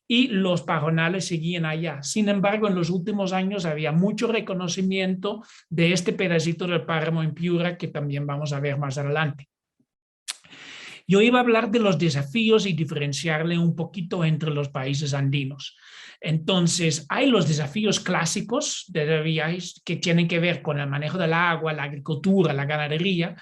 Y los pajonales seguían allá. Sin embargo, en los últimos años había mucho reconocimiento de este pedacito del páramo en Piura que también vamos a ver más adelante. Yo iba a hablar de los desafíos y diferenciarle un poquito entre los países andinos. Entonces, hay los desafíos clásicos que tienen que ver con el manejo del agua, la agricultura, la ganadería,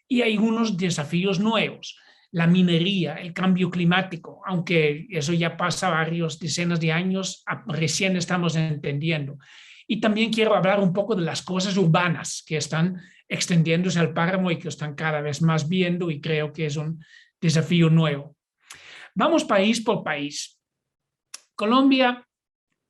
y hay unos desafíos nuevos. La minería, el cambio climático, aunque eso ya pasa varios decenas de años, recién estamos entendiendo. Y también quiero hablar un poco de las cosas urbanas que están extendiéndose al páramo y que están cada vez más viendo y creo que es un desafío nuevo. Vamos país por país. Colombia,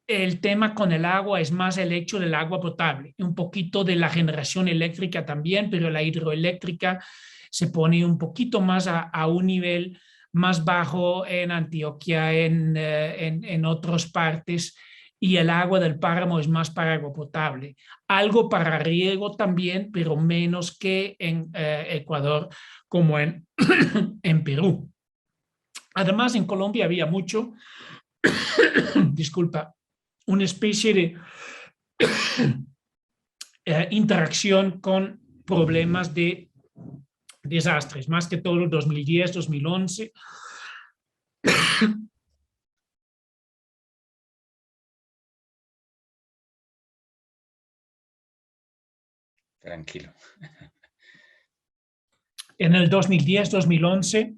el tema con el agua es más el hecho del agua potable, un poquito de la generación eléctrica también, pero la hidroeléctrica se pone un poquito más a un nivel más bajo en Antioquia, en otras partes, y el agua del páramo es más para agua potable. Algo para riego también, pero menos que en Ecuador como en Perú. Además, en Colombia había mucho, disculpa, una especie de interacción con problemas de desastres, más que todo 2010, 2011. Tranquilo. En el 2010, 2011,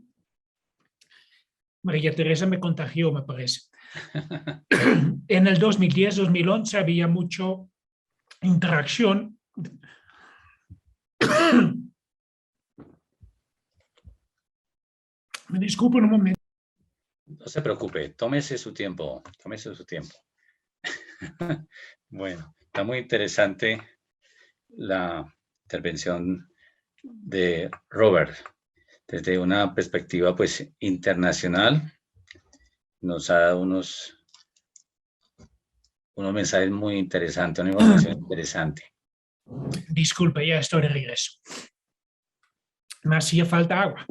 María Teresa me contagió, me parece. En el 2010, 2011 había mucho interacción. Me disculpo un momento. No se preocupe, tómese su tiempo, tómese su tiempo. Bueno, está muy interesante la intervención de Robert desde una perspectiva pues internacional. Nos ha dado unos mensajes muy interesantes, una información interesante. Disculpe, ya estoy de regreso. Me hacía falta agua.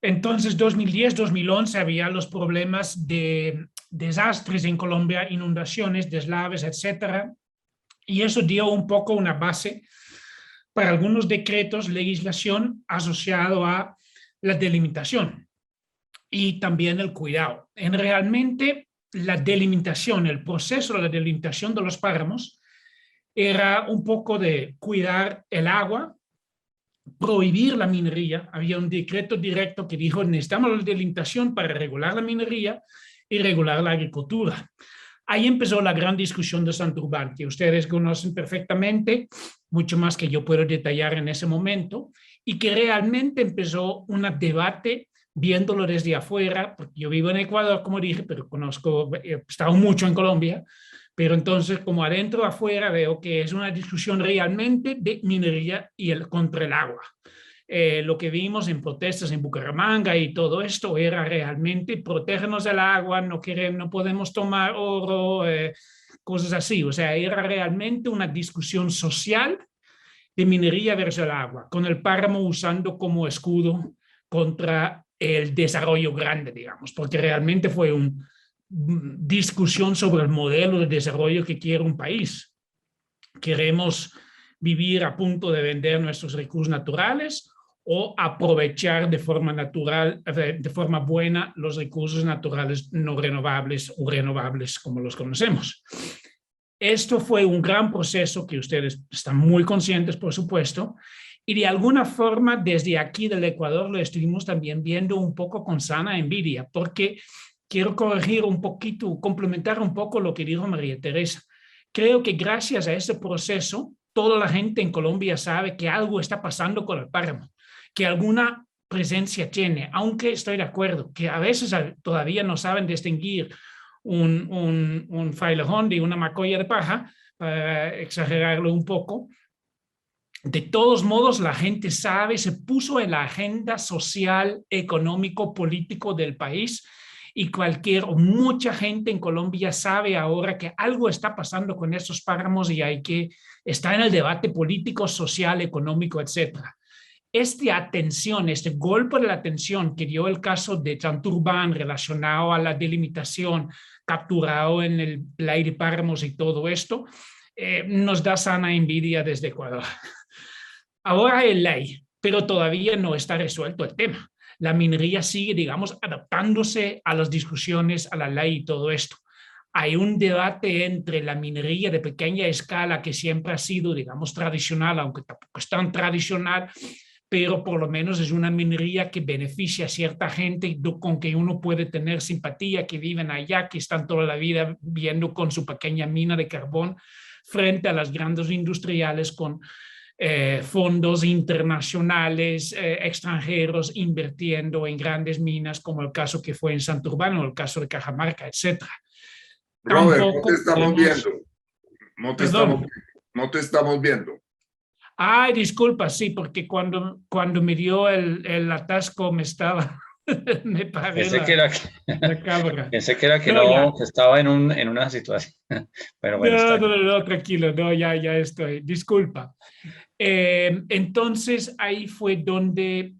Entonces, 2010, 2011 había los problemas de desastres en Colombia, inundaciones, deslaves, etcétera. Y eso dio un poco una base para algunos decretos, legislación asociado a la delimitación y también el cuidado. Realmente la delimitación, el proceso de la delimitación de los páramos era un poco de cuidar el agua, prohibir la minería. Había un decreto directo que dijo necesitamos la delimitación para regular la minería y regular la agricultura. Ahí empezó la gran discusión de Santurbán, que ustedes conocen perfectamente, mucho más que yo puedo detallar en ese momento, y que realmente empezó un debate viéndolo desde afuera, porque yo vivo en Ecuador, como dije, pero he estado mucho en Colombia, pero entonces como adentro afuera veo que es una discusión realmente de minería y contra el agua. Lo que vimos en protestas en Bucaramanga y todo esto era realmente protegernos del agua, no podemos tomar oro, cosas así. O sea, era realmente una discusión social de minería versus el agua, con el páramo usando como escudo contra el desarrollo grande, digamos, porque realmente fue una discusión sobre el modelo de desarrollo que quiere un país. ¿Queremos vivir a punto de vender nuestros recursos naturales o aprovechar de forma natural, de forma buena, los recursos naturales no renovables o renovables como los conocemos? Esto fue un gran proceso que ustedes están muy conscientes, por supuesto, y de alguna forma desde aquí del Ecuador lo estuvimos también viendo un poco con sana envidia, porque quiero corregir un poquito, complementar un poco lo que dijo María Teresa. Creo que gracias a ese proceso, toda la gente en Colombia sabe que algo está pasando con el páramo, que alguna presencia tiene, aunque estoy de acuerdo que a veces todavía no saben distinguir un failejón de una macolla de paja, para exagerarlo un poco. De todos modos, la gente sabe, se puso en la agenda social, económico, político del país, y mucha gente en Colombia sabe ahora que algo está pasando con esos páramos y hay que estar en el debate político, social, económico, etcétera. Esta atención, este golpe de la atención que dio el caso de Santurbán relacionado a la delimitación, capturado en el play de páramos y todo esto, nos da sana envidia desde Ecuador. Ahora hay ley, pero todavía no está resuelto el tema. La minería sigue, digamos, adaptándose a las discusiones, a la ley y todo esto. Hay un debate entre la minería de pequeña escala que siempre ha sido, digamos, tradicional, aunque tampoco es tan tradicional, pero por lo menos es una minería que beneficia a cierta gente con que uno puede tener simpatía, que viven allá, que están toda la vida viviendo con su pequeña mina de carbón, frente a las grandes industriales con fondos internacionales, extranjeros invirtiendo en grandes minas, como el caso que fue en Santurbán o el caso de Cajamarca, etc. Robert, no te estamos viendo. Perdón. No te estamos viendo. Ay, disculpa, sí, porque cuando me dio el atasco me estaba... me paré Pensé que era que, la cámara. pensé que era que No, que estaba en una situación. Pero bueno, está bien. No, tranquilo, no, ya estoy. Disculpa. Entonces, ahí fue donde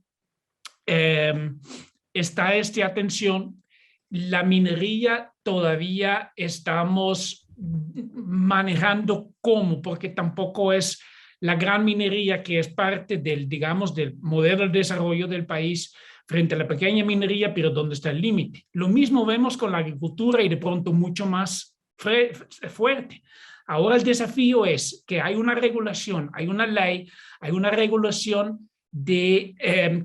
está esta atención. La minería todavía estamos manejando cómo, porque tampoco es la gran minería que es parte del, digamos, del modelo de desarrollo del país frente a la pequeña minería, pero donde está el límite. Lo mismo vemos con la agricultura y de pronto mucho más fuerte. Ahora el desafío es que hay una regulación, hay una ley, hay una regulación de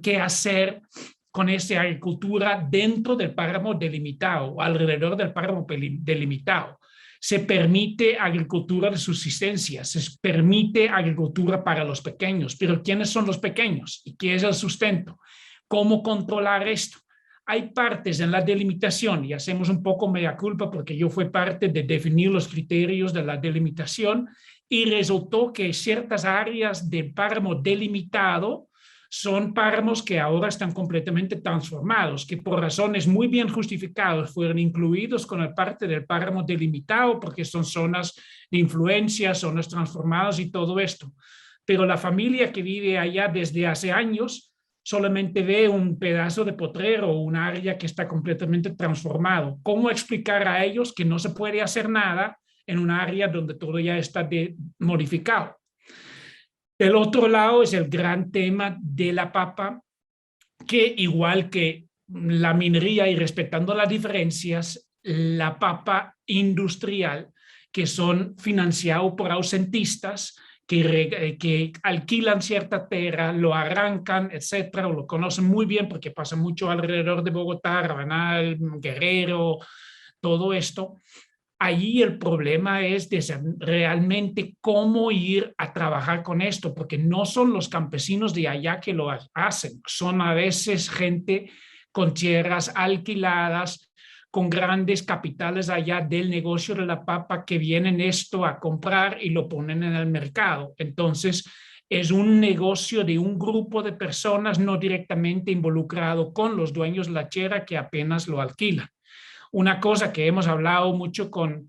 qué hacer con esa agricultura dentro del páramo delimitado, alrededor del páramo delimitado. Se permite agricultura de subsistencia, se permite agricultura para los pequeños, pero ¿quiénes son los pequeños? ¿Y qué es el sustento? ¿Cómo controlar esto? Hay partes en la delimitación, y hacemos un poco mea culpa porque yo fui parte de definir los criterios de la delimitación, y resultó que ciertas áreas del páramo delimitado son páramos que ahora están completamente transformados, que por razones muy bien justificadas fueron incluidos con la parte del páramo delimitado porque son zonas de influencia, zonas transformadas y todo esto. Pero la familia que vive allá desde hace años solamente ve un pedazo de potrero o un área que está completamente transformado. ¿Cómo explicar a ellos que no se puede hacer nada en un área donde todo ya está modificado? Del otro lado es el gran tema de la papa, que igual que la minería y respetando las diferencias, la papa industrial, que son financiados por ausentistas, que alquilan cierta tierra, lo arrancan, etcétera, o lo conocen muy bien porque pasa mucho alrededor de Bogotá, Rabanal, Guerrero, todo esto. Allí el problema es de realmente cómo ir a trabajar con esto, porque no son los campesinos de allá que lo hacen, son a veces gente con tierras alquiladas, con grandes capitales allá del negocio de la papa que vienen esto a comprar y lo ponen en el mercado. Entonces, es un negocio de un grupo de personas no directamente involucrado con los dueños de la tierra que apenas lo alquilan. Una cosa que hemos hablado mucho con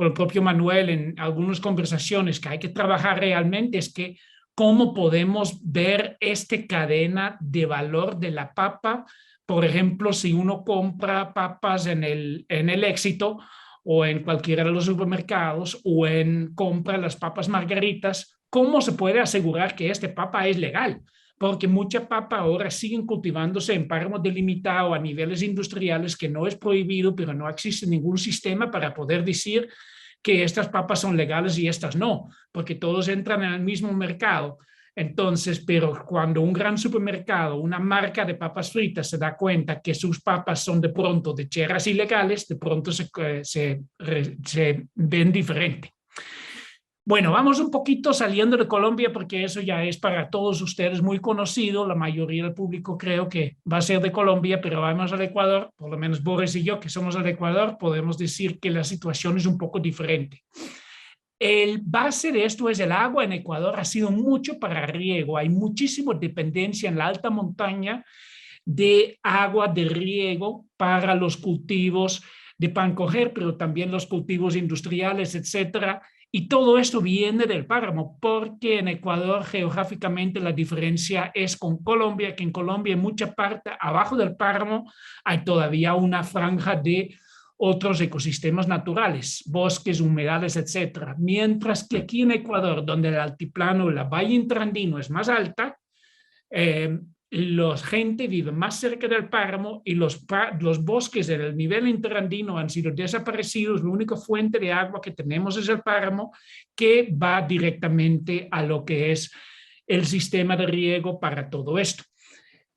el propio Manuel en algunas conversaciones que hay que trabajar realmente es que cómo podemos ver esta cadena de valor de la papa. Por ejemplo, si uno compra papas en el Éxito o en cualquiera de los supermercados o compra las papas margaritas, ¿cómo se puede asegurar que esta papa es legal? Porque mucha papa ahora siguen cultivándose en páramos delimitados a niveles industriales que no es prohibido, pero no existe ningún sistema para poder decir que estas papas son legales y estas no, porque todos entran en el mismo mercado. Entonces, pero cuando un gran supermercado, una marca de papas fritas se da cuenta que sus papas son de pronto de tierras ilegales, de pronto se ven diferente. Bueno, vamos un poquito saliendo de Colombia porque eso ya es para todos ustedes muy conocido. La mayoría del público creo que va a ser de Colombia, pero vamos al Ecuador, por lo menos Boris y yo que somos del Ecuador, podemos decir que la situación es un poco diferente. El base de esto es el agua en Ecuador ha sido mucho para riego. Hay muchísima dependencia en la alta montaña de agua de riego para los cultivos de pan coger, pero también los cultivos industriales, etcétera. Y todo esto viene del páramo, porque en Ecuador geográficamente la diferencia es con Colombia, que en Colombia en mucha parte abajo del páramo hay todavía una franja de otros ecosistemas naturales, bosques, humedales, etcétera. Mientras que aquí en Ecuador, donde el altiplano, la valle interandino es más alta, la gente vive más cerca del páramo y los bosques en el nivel interandino han sido desaparecidos. La única fuente de agua que tenemos es el páramo, que va directamente a lo que es el sistema de riego para todo esto.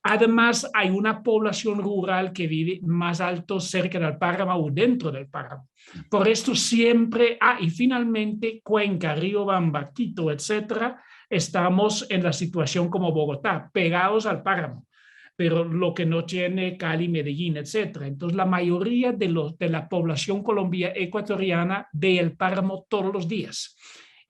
Además, hay una población rural que vive más alto cerca del páramo o dentro del páramo. Por esto siempre, y finalmente Cuenca, Riobamba, Quito, etcétera, estamos en la situación como Bogotá, pegados al páramo, pero lo que no tiene Cali, Medellín, etcétera. Entonces, la mayoría de la población ecuatoriana ve el páramo todos los días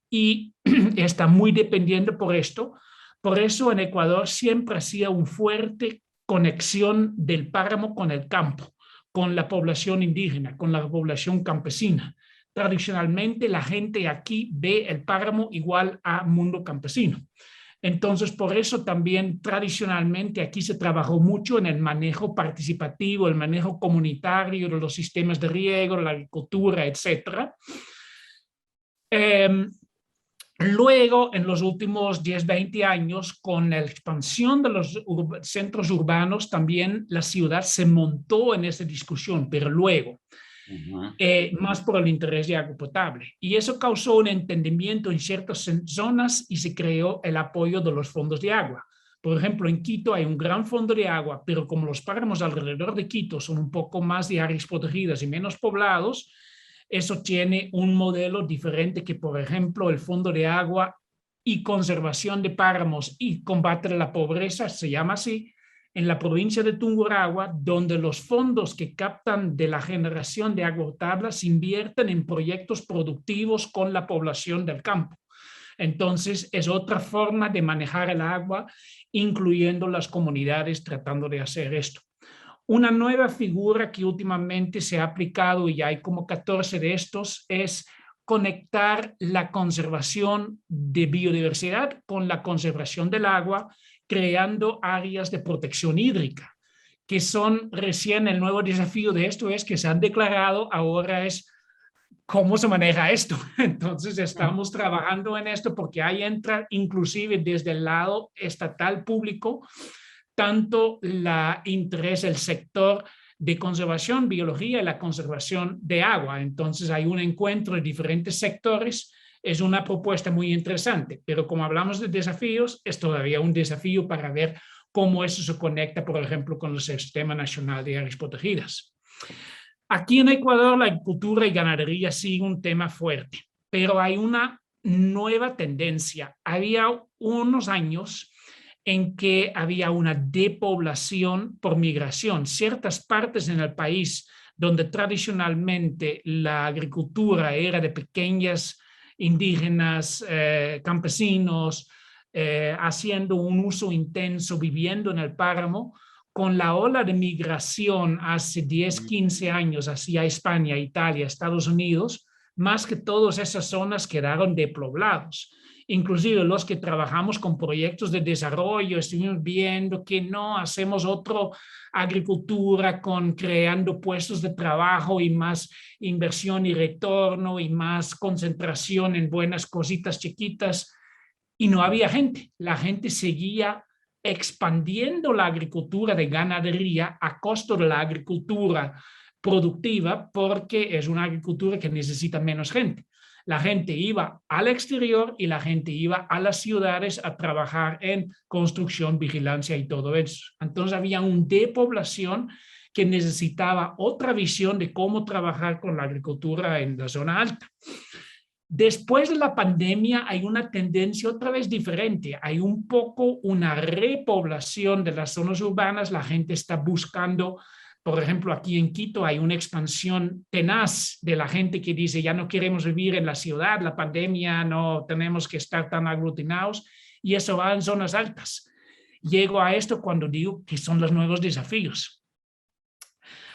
y está muy dependiente por esto. Por eso en Ecuador siempre ha sido una fuerte conexión del páramo con el campo, con la población indígena, con la población campesina. Tradicionalmente la gente aquí ve el páramo igual a mundo campesino. Entonces, por eso también tradicionalmente aquí se trabajó mucho en el manejo participativo, el manejo comunitario de los sistemas de riego, la agricultura, etcétera. Luego, en los últimos 10, 20 años, con la expansión de los centros urbanos, también la ciudad se montó en esa discusión, pero luego, más por el interés de agua potable. Y eso causó un entendimiento en ciertas zonas y se creó el apoyo de los fondos de agua. Por ejemplo, en Quito hay un gran fondo de agua, pero como los páramos alrededor de Quito son un poco más de áreas protegidas y menos poblados, eso tiene un modelo diferente que, por ejemplo, el Fondo de Agua y Conservación de Páramos y Combate a la Pobreza, se llama así, en la provincia de Tungurahua, donde los fondos que captan de la generación de agua potable se invierten en proyectos productivos con la población del campo. Entonces, es otra forma de manejar el agua, incluyendo las comunidades tratando de hacer esto. Una nueva figura que últimamente se ha aplicado, y ya hay como 14 de estos, es conectar la conservación de biodiversidad con la conservación del agua, creando áreas de protección hídrica, que son recién el nuevo desafío de esto es que se han declarado, ahora es cómo se maneja esto. Entonces estamos trabajando en esto porque ahí entra inclusive desde el lado estatal público, tanto el interés del sector de conservación, biología y la conservación de agua. Entonces hay un encuentro de diferentes sectores. Es una propuesta muy interesante, pero como hablamos de desafíos, es todavía un desafío para ver cómo eso se conecta, por ejemplo, con el Sistema Nacional de Áreas Protegidas. Aquí en Ecuador la agricultura y ganadería sigue un tema fuerte, pero hay una nueva tendencia. Había unos años en que había una depoblación por migración. Ciertas partes en el país donde tradicionalmente la agricultura era de pequeñas indígenas, campesinos, haciendo un uso intenso, viviendo en el páramo, con la ola de migración hace 10, 15 años hacia España, Italia, Estados Unidos, más que todas esas zonas quedaron depoblados. Inclusive los que trabajamos con proyectos de desarrollo, estuvimos viendo que no hacemos otra agricultura con creando puestos de trabajo y más inversión y retorno y más concentración en buenas cositas chiquitas. Y no había gente. La gente seguía expandiendo la agricultura de ganadería a costo de la agricultura productiva porque es una agricultura que necesita menos gente. La gente iba al exterior y la gente iba a las ciudades a trabajar en construcción, vigilancia y todo eso. Entonces había una depoblación que necesitaba otra visión de cómo trabajar con la agricultura en la zona alta. Después de la pandemia hay una tendencia otra vez diferente. Hay un poco una repoblación de las zonas urbanas. La gente está buscando, por ejemplo, aquí en Quito hay una expansión tenaz de la gente que dice ya no queremos vivir en la ciudad, la pandemia, no tenemos que estar tan aglutinados, y eso va en zonas altas. Llego a esto cuando digo que son los nuevos desafíos.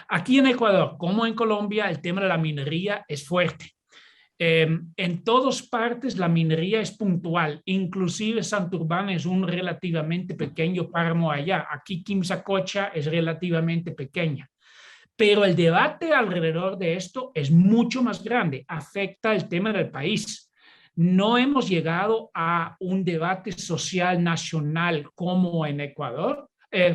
Aquí en Ecuador, como en Colombia, el tema de la minería es fuerte. En todas partes la minería es puntual, inclusive Santurbán es un relativamente pequeño páramo allá. Aquí Quimsacocha es relativamente pequeña. Pero el debate alrededor de esto es mucho más grande, afecta el tema del país. No hemos llegado a un debate social nacional como en Ecuador,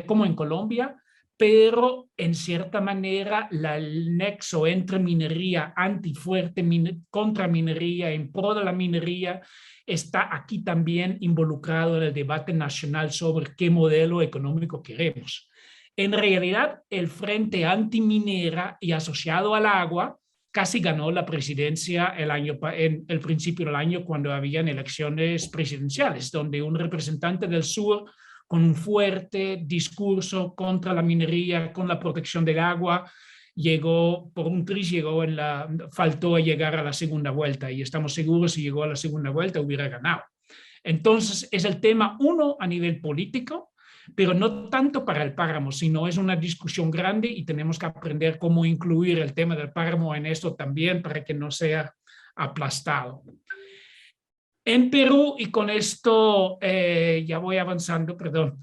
como en Colombia, pero en cierta manera el nexo entre minería antifuerte contra minería, en pro de la minería, está aquí también involucrado en el debate nacional sobre qué modelo económico queremos. En realidad, el Frente Antiminera y asociado al agua casi ganó la presidencia en el principio del año cuando habían elecciones presidenciales, donde un representante del sur con un fuerte discurso contra la minería, con la protección del agua, llegó por un tris, faltó a llegar a la segunda vuelta, y estamos seguros si llegó a la segunda vuelta hubiera ganado. Entonces es el tema uno a nivel político, pero no tanto para el páramo, sino es una discusión grande y tenemos que aprender cómo incluir el tema del páramo en esto también para que no sea aplastado. En Perú, y con esto ya voy avanzando, perdón.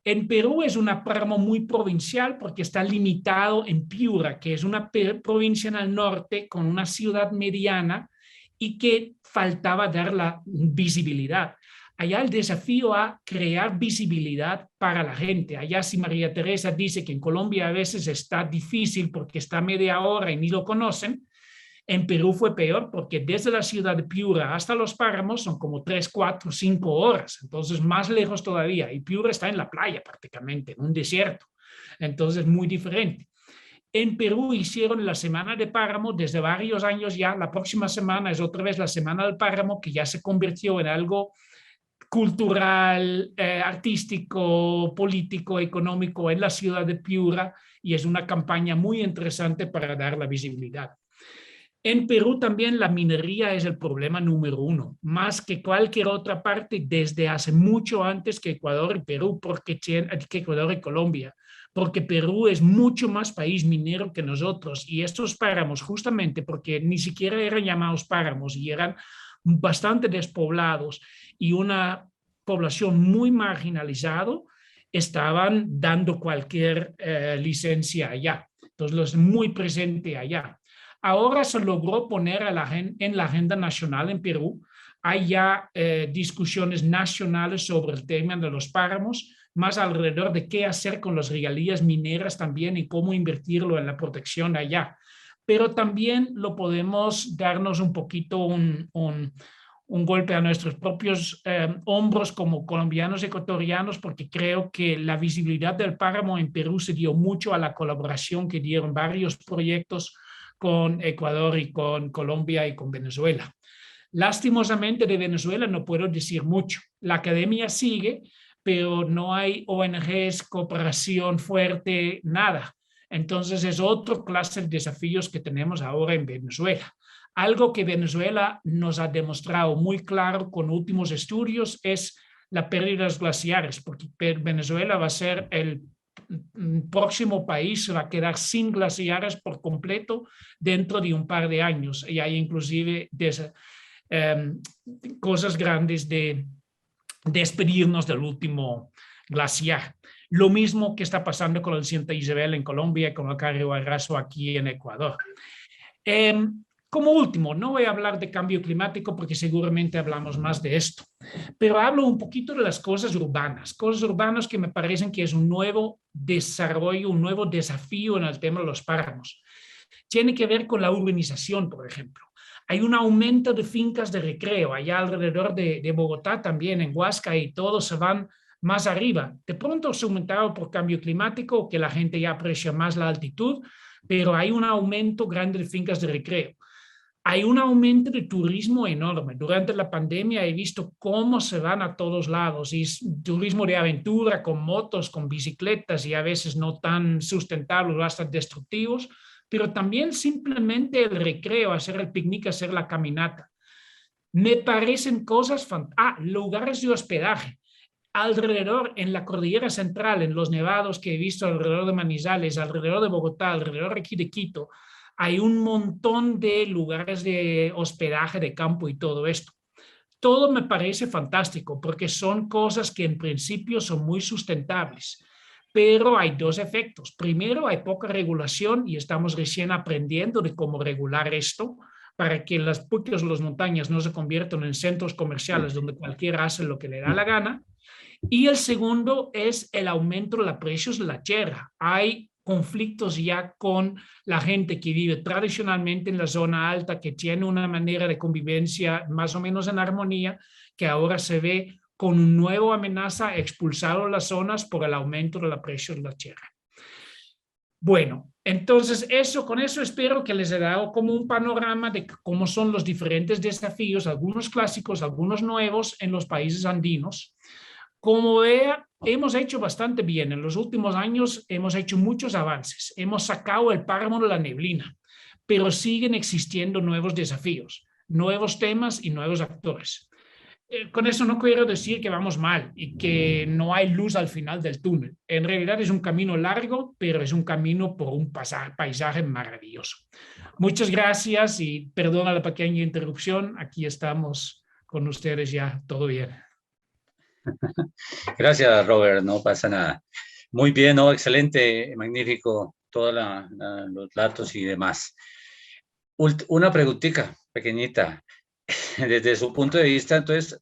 En Perú es un páramo muy provincial porque está limitado en Piura, que es una provincia en el norte con una ciudad mediana y que faltaba dar la visibilidad. Allá el desafío a crear visibilidad para la gente. Allá si María Teresa dice que en Colombia a veces está difícil porque está media hora y ni lo conocen, en Perú fue peor porque desde la ciudad de Piura hasta los páramos son como 3, 4, 5 horas. Entonces más lejos todavía. Y Piura está en la playa prácticamente, en un desierto. Entonces muy diferente. En Perú hicieron la Semana de Páramo desde varios años ya. La próxima semana es otra vez la Semana del Páramo, que ya se convirtió en algo cultural, artístico, político, económico en la ciudad de Piura, y es una campaña muy interesante para dar la visibilidad. En Perú también la minería es el problema número uno, más que cualquier otra parte desde hace mucho antes que Ecuador y Perú, que Ecuador y Colombia, porque Perú es mucho más país minero que nosotros, y estos páramos, justamente porque ni siquiera eran llamados páramos y eran bastante despoblados y una población muy marginalizada, estaban dando cualquier licencia allá. Entonces, es muy presente allá. Ahora se logró poner en la agenda nacional en Perú. Hay ya discusiones nacionales sobre el tema de los páramos, más alrededor de qué hacer con las regalías mineras también y cómo invertirlo en la protección allá. Pero también lo podemos darnos un poquito un golpe a nuestros propios hombros como colombianos y ecuatorianos, porque creo que la visibilidad del páramo en Perú se dio mucho a la colaboración que dieron varios proyectos con Ecuador y con Colombia y con Venezuela. Lastimosamente de Venezuela no puedo decir mucho. La academia sigue, pero no hay ONGs, cooperación fuerte, nada. Entonces es otra clase de desafíos que tenemos ahora en Venezuela. Algo que Venezuela nos ha demostrado muy claro con últimos estudios es la pérdida de los glaciares, porque Venezuela va a ser el próximo país, va a quedar sin glaciares por completo dentro de un par de años, y hay inclusive cosas grandes de despedirnos del último glaciar. Lo mismo que está pasando con el Santa Isabel en Colombia y con el Carrizo aquí en Ecuador. Como último, no voy a hablar de cambio climático porque seguramente hablamos más de esto, pero hablo un poquito de las cosas urbanas que me parecen que es un nuevo desarrollo, un nuevo desafío en el tema de los páramos. Tiene que ver con la urbanización, por ejemplo. Hay un aumento de fincas de recreo allá alrededor de Bogotá, también en Huasca, y todos se van más arriba. De pronto se ha aumentado por cambio climático, que la gente ya aprecia más la altitud, pero hay un aumento grande de fincas de recreo. Hay un aumento de turismo enorme. Durante la pandemia he visto cómo se van a todos lados y es turismo de aventura con motos, con bicicletas y a veces no tan sustentables o hasta destructivos, pero también simplemente el recreo, hacer el picnic, hacer la caminata. Me parecen cosas fantásticas. Lugares de hospedaje. Alrededor, en la cordillera central, en los nevados que he visto alrededor de Manizales, alrededor de Bogotá, alrededor aquí de Quito, hay un montón de lugares de hospedaje de campo y todo esto. Todo me parece fantástico porque son cosas que en principio son muy sustentables, pero hay dos efectos. Primero, hay poca regulación y estamos recién aprendiendo de cómo regular esto para que las pueblos, las montañas no se conviertan en centros comerciales donde cualquiera hace lo que le da la gana. Y el segundo es el aumento de los precios de la tierra. Hay conflictos ya con la gente que vive tradicionalmente en la zona alta, que tiene una manera de convivencia más o menos en armonía, que ahora se ve con una nueva amenaza expulsado las zonas por el aumento de los precios de la tierra. Bueno, entonces con eso espero que les he dado como un panorama de cómo son los diferentes desafíos, algunos clásicos, algunos nuevos en los países andinos. Como vea, hemos hecho bastante bien. En los últimos años hemos hecho muchos avances. Hemos sacado el páramo de la neblina, pero siguen existiendo nuevos desafíos, nuevos temas y nuevos actores. Con eso no quiero decir que vamos mal y que no hay luz al final del túnel. En realidad es un camino largo, pero es un camino por un paisaje maravilloso. Muchas gracias y perdona la pequeña interrupción. Aquí estamos con ustedes ya. Todo bien. Gracias, Robert, no pasa nada. Muy bien, ¿no? Excelente, magnífico, todos los datos y demás. Una preguntita pequeñita. Desde su punto de vista, entonces,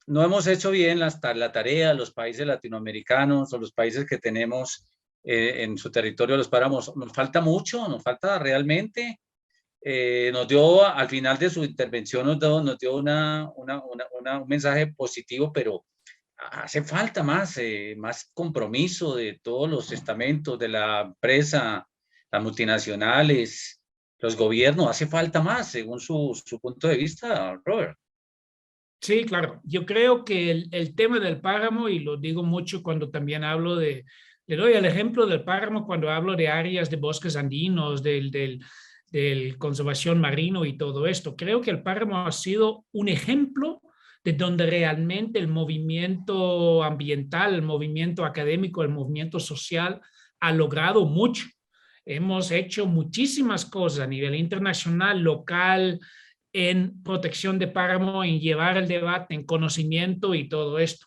no hemos hecho bien la tarea, los países latinoamericanos o los países que tenemos en su territorio los páramos. Nos falta mucho, nos falta realmente. Nos dio, al final de su intervención, nos dio un mensaje positivo, pero hace falta más compromiso de todos los estamentos, de la empresa, las multinacionales, los gobiernos. Hace falta más, según su punto de vista, Robert. Sí, claro. Yo creo que el tema del páramo, y lo digo mucho cuando también hablo le doy el ejemplo del páramo cuando hablo de áreas de bosques andinos, del conservación marino y todo esto. Creo que el páramo ha sido un ejemplo de donde realmente el movimiento ambiental, el movimiento académico, el movimiento social ha logrado mucho. Hemos hecho muchísimas cosas a nivel internacional, local, en protección de páramo, en llevar el debate, en conocimiento y todo esto.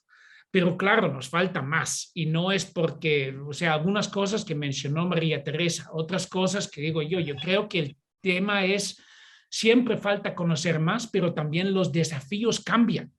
Pero claro, nos falta más y no es porque, o sea, algunas cosas que mencionó María Teresa, otras cosas que digo yo creo que el tema es, siempre falta conocer más, pero también los desafíos cambian.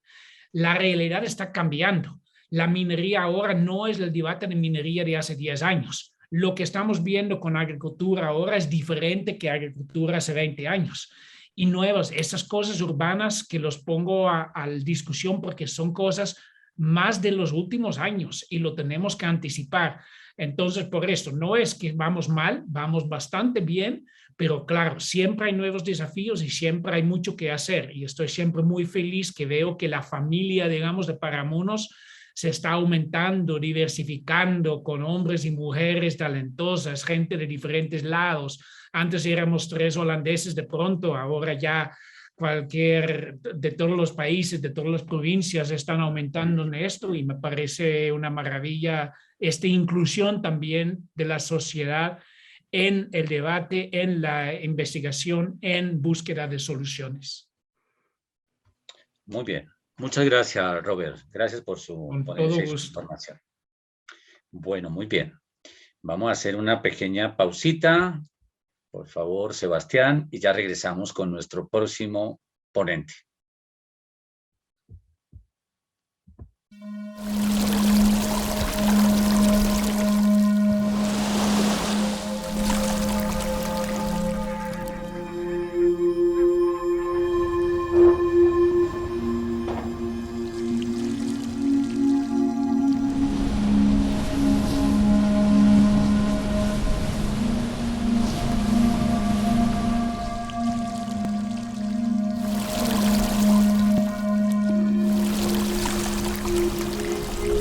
La realidad está cambiando. La minería ahora no es el debate de minería de hace 10 años. Lo que estamos viendo con agricultura ahora es diferente que agricultura hace 20 años. Y nuevas, esas cosas urbanas que los pongo a discusión porque son cosas más de los últimos años y lo tenemos que anticipar. Entonces, por eso, no es que vamos mal, vamos bastante bien, pero claro, siempre hay nuevos desafíos y siempre hay mucho que hacer. Y estoy siempre muy feliz que veo que la familia, digamos, de Paramonos se está aumentando, diversificando con hombres y mujeres talentosas, gente de diferentes lados. Antes éramos 3 holandeses de pronto, ahora ya de todos los países, de todas las provincias están aumentando en esto y me parece una maravilla esta inclusión también de la sociedad en el debate, en la investigación, en búsqueda de soluciones. Muy bien. Muchas gracias, Robert. Gracias por su ponencia y su información. Bueno, muy bien. Vamos a hacer una pequeña pausita. Por favor, Sebastián, y ya regresamos con nuestro próximo ponente.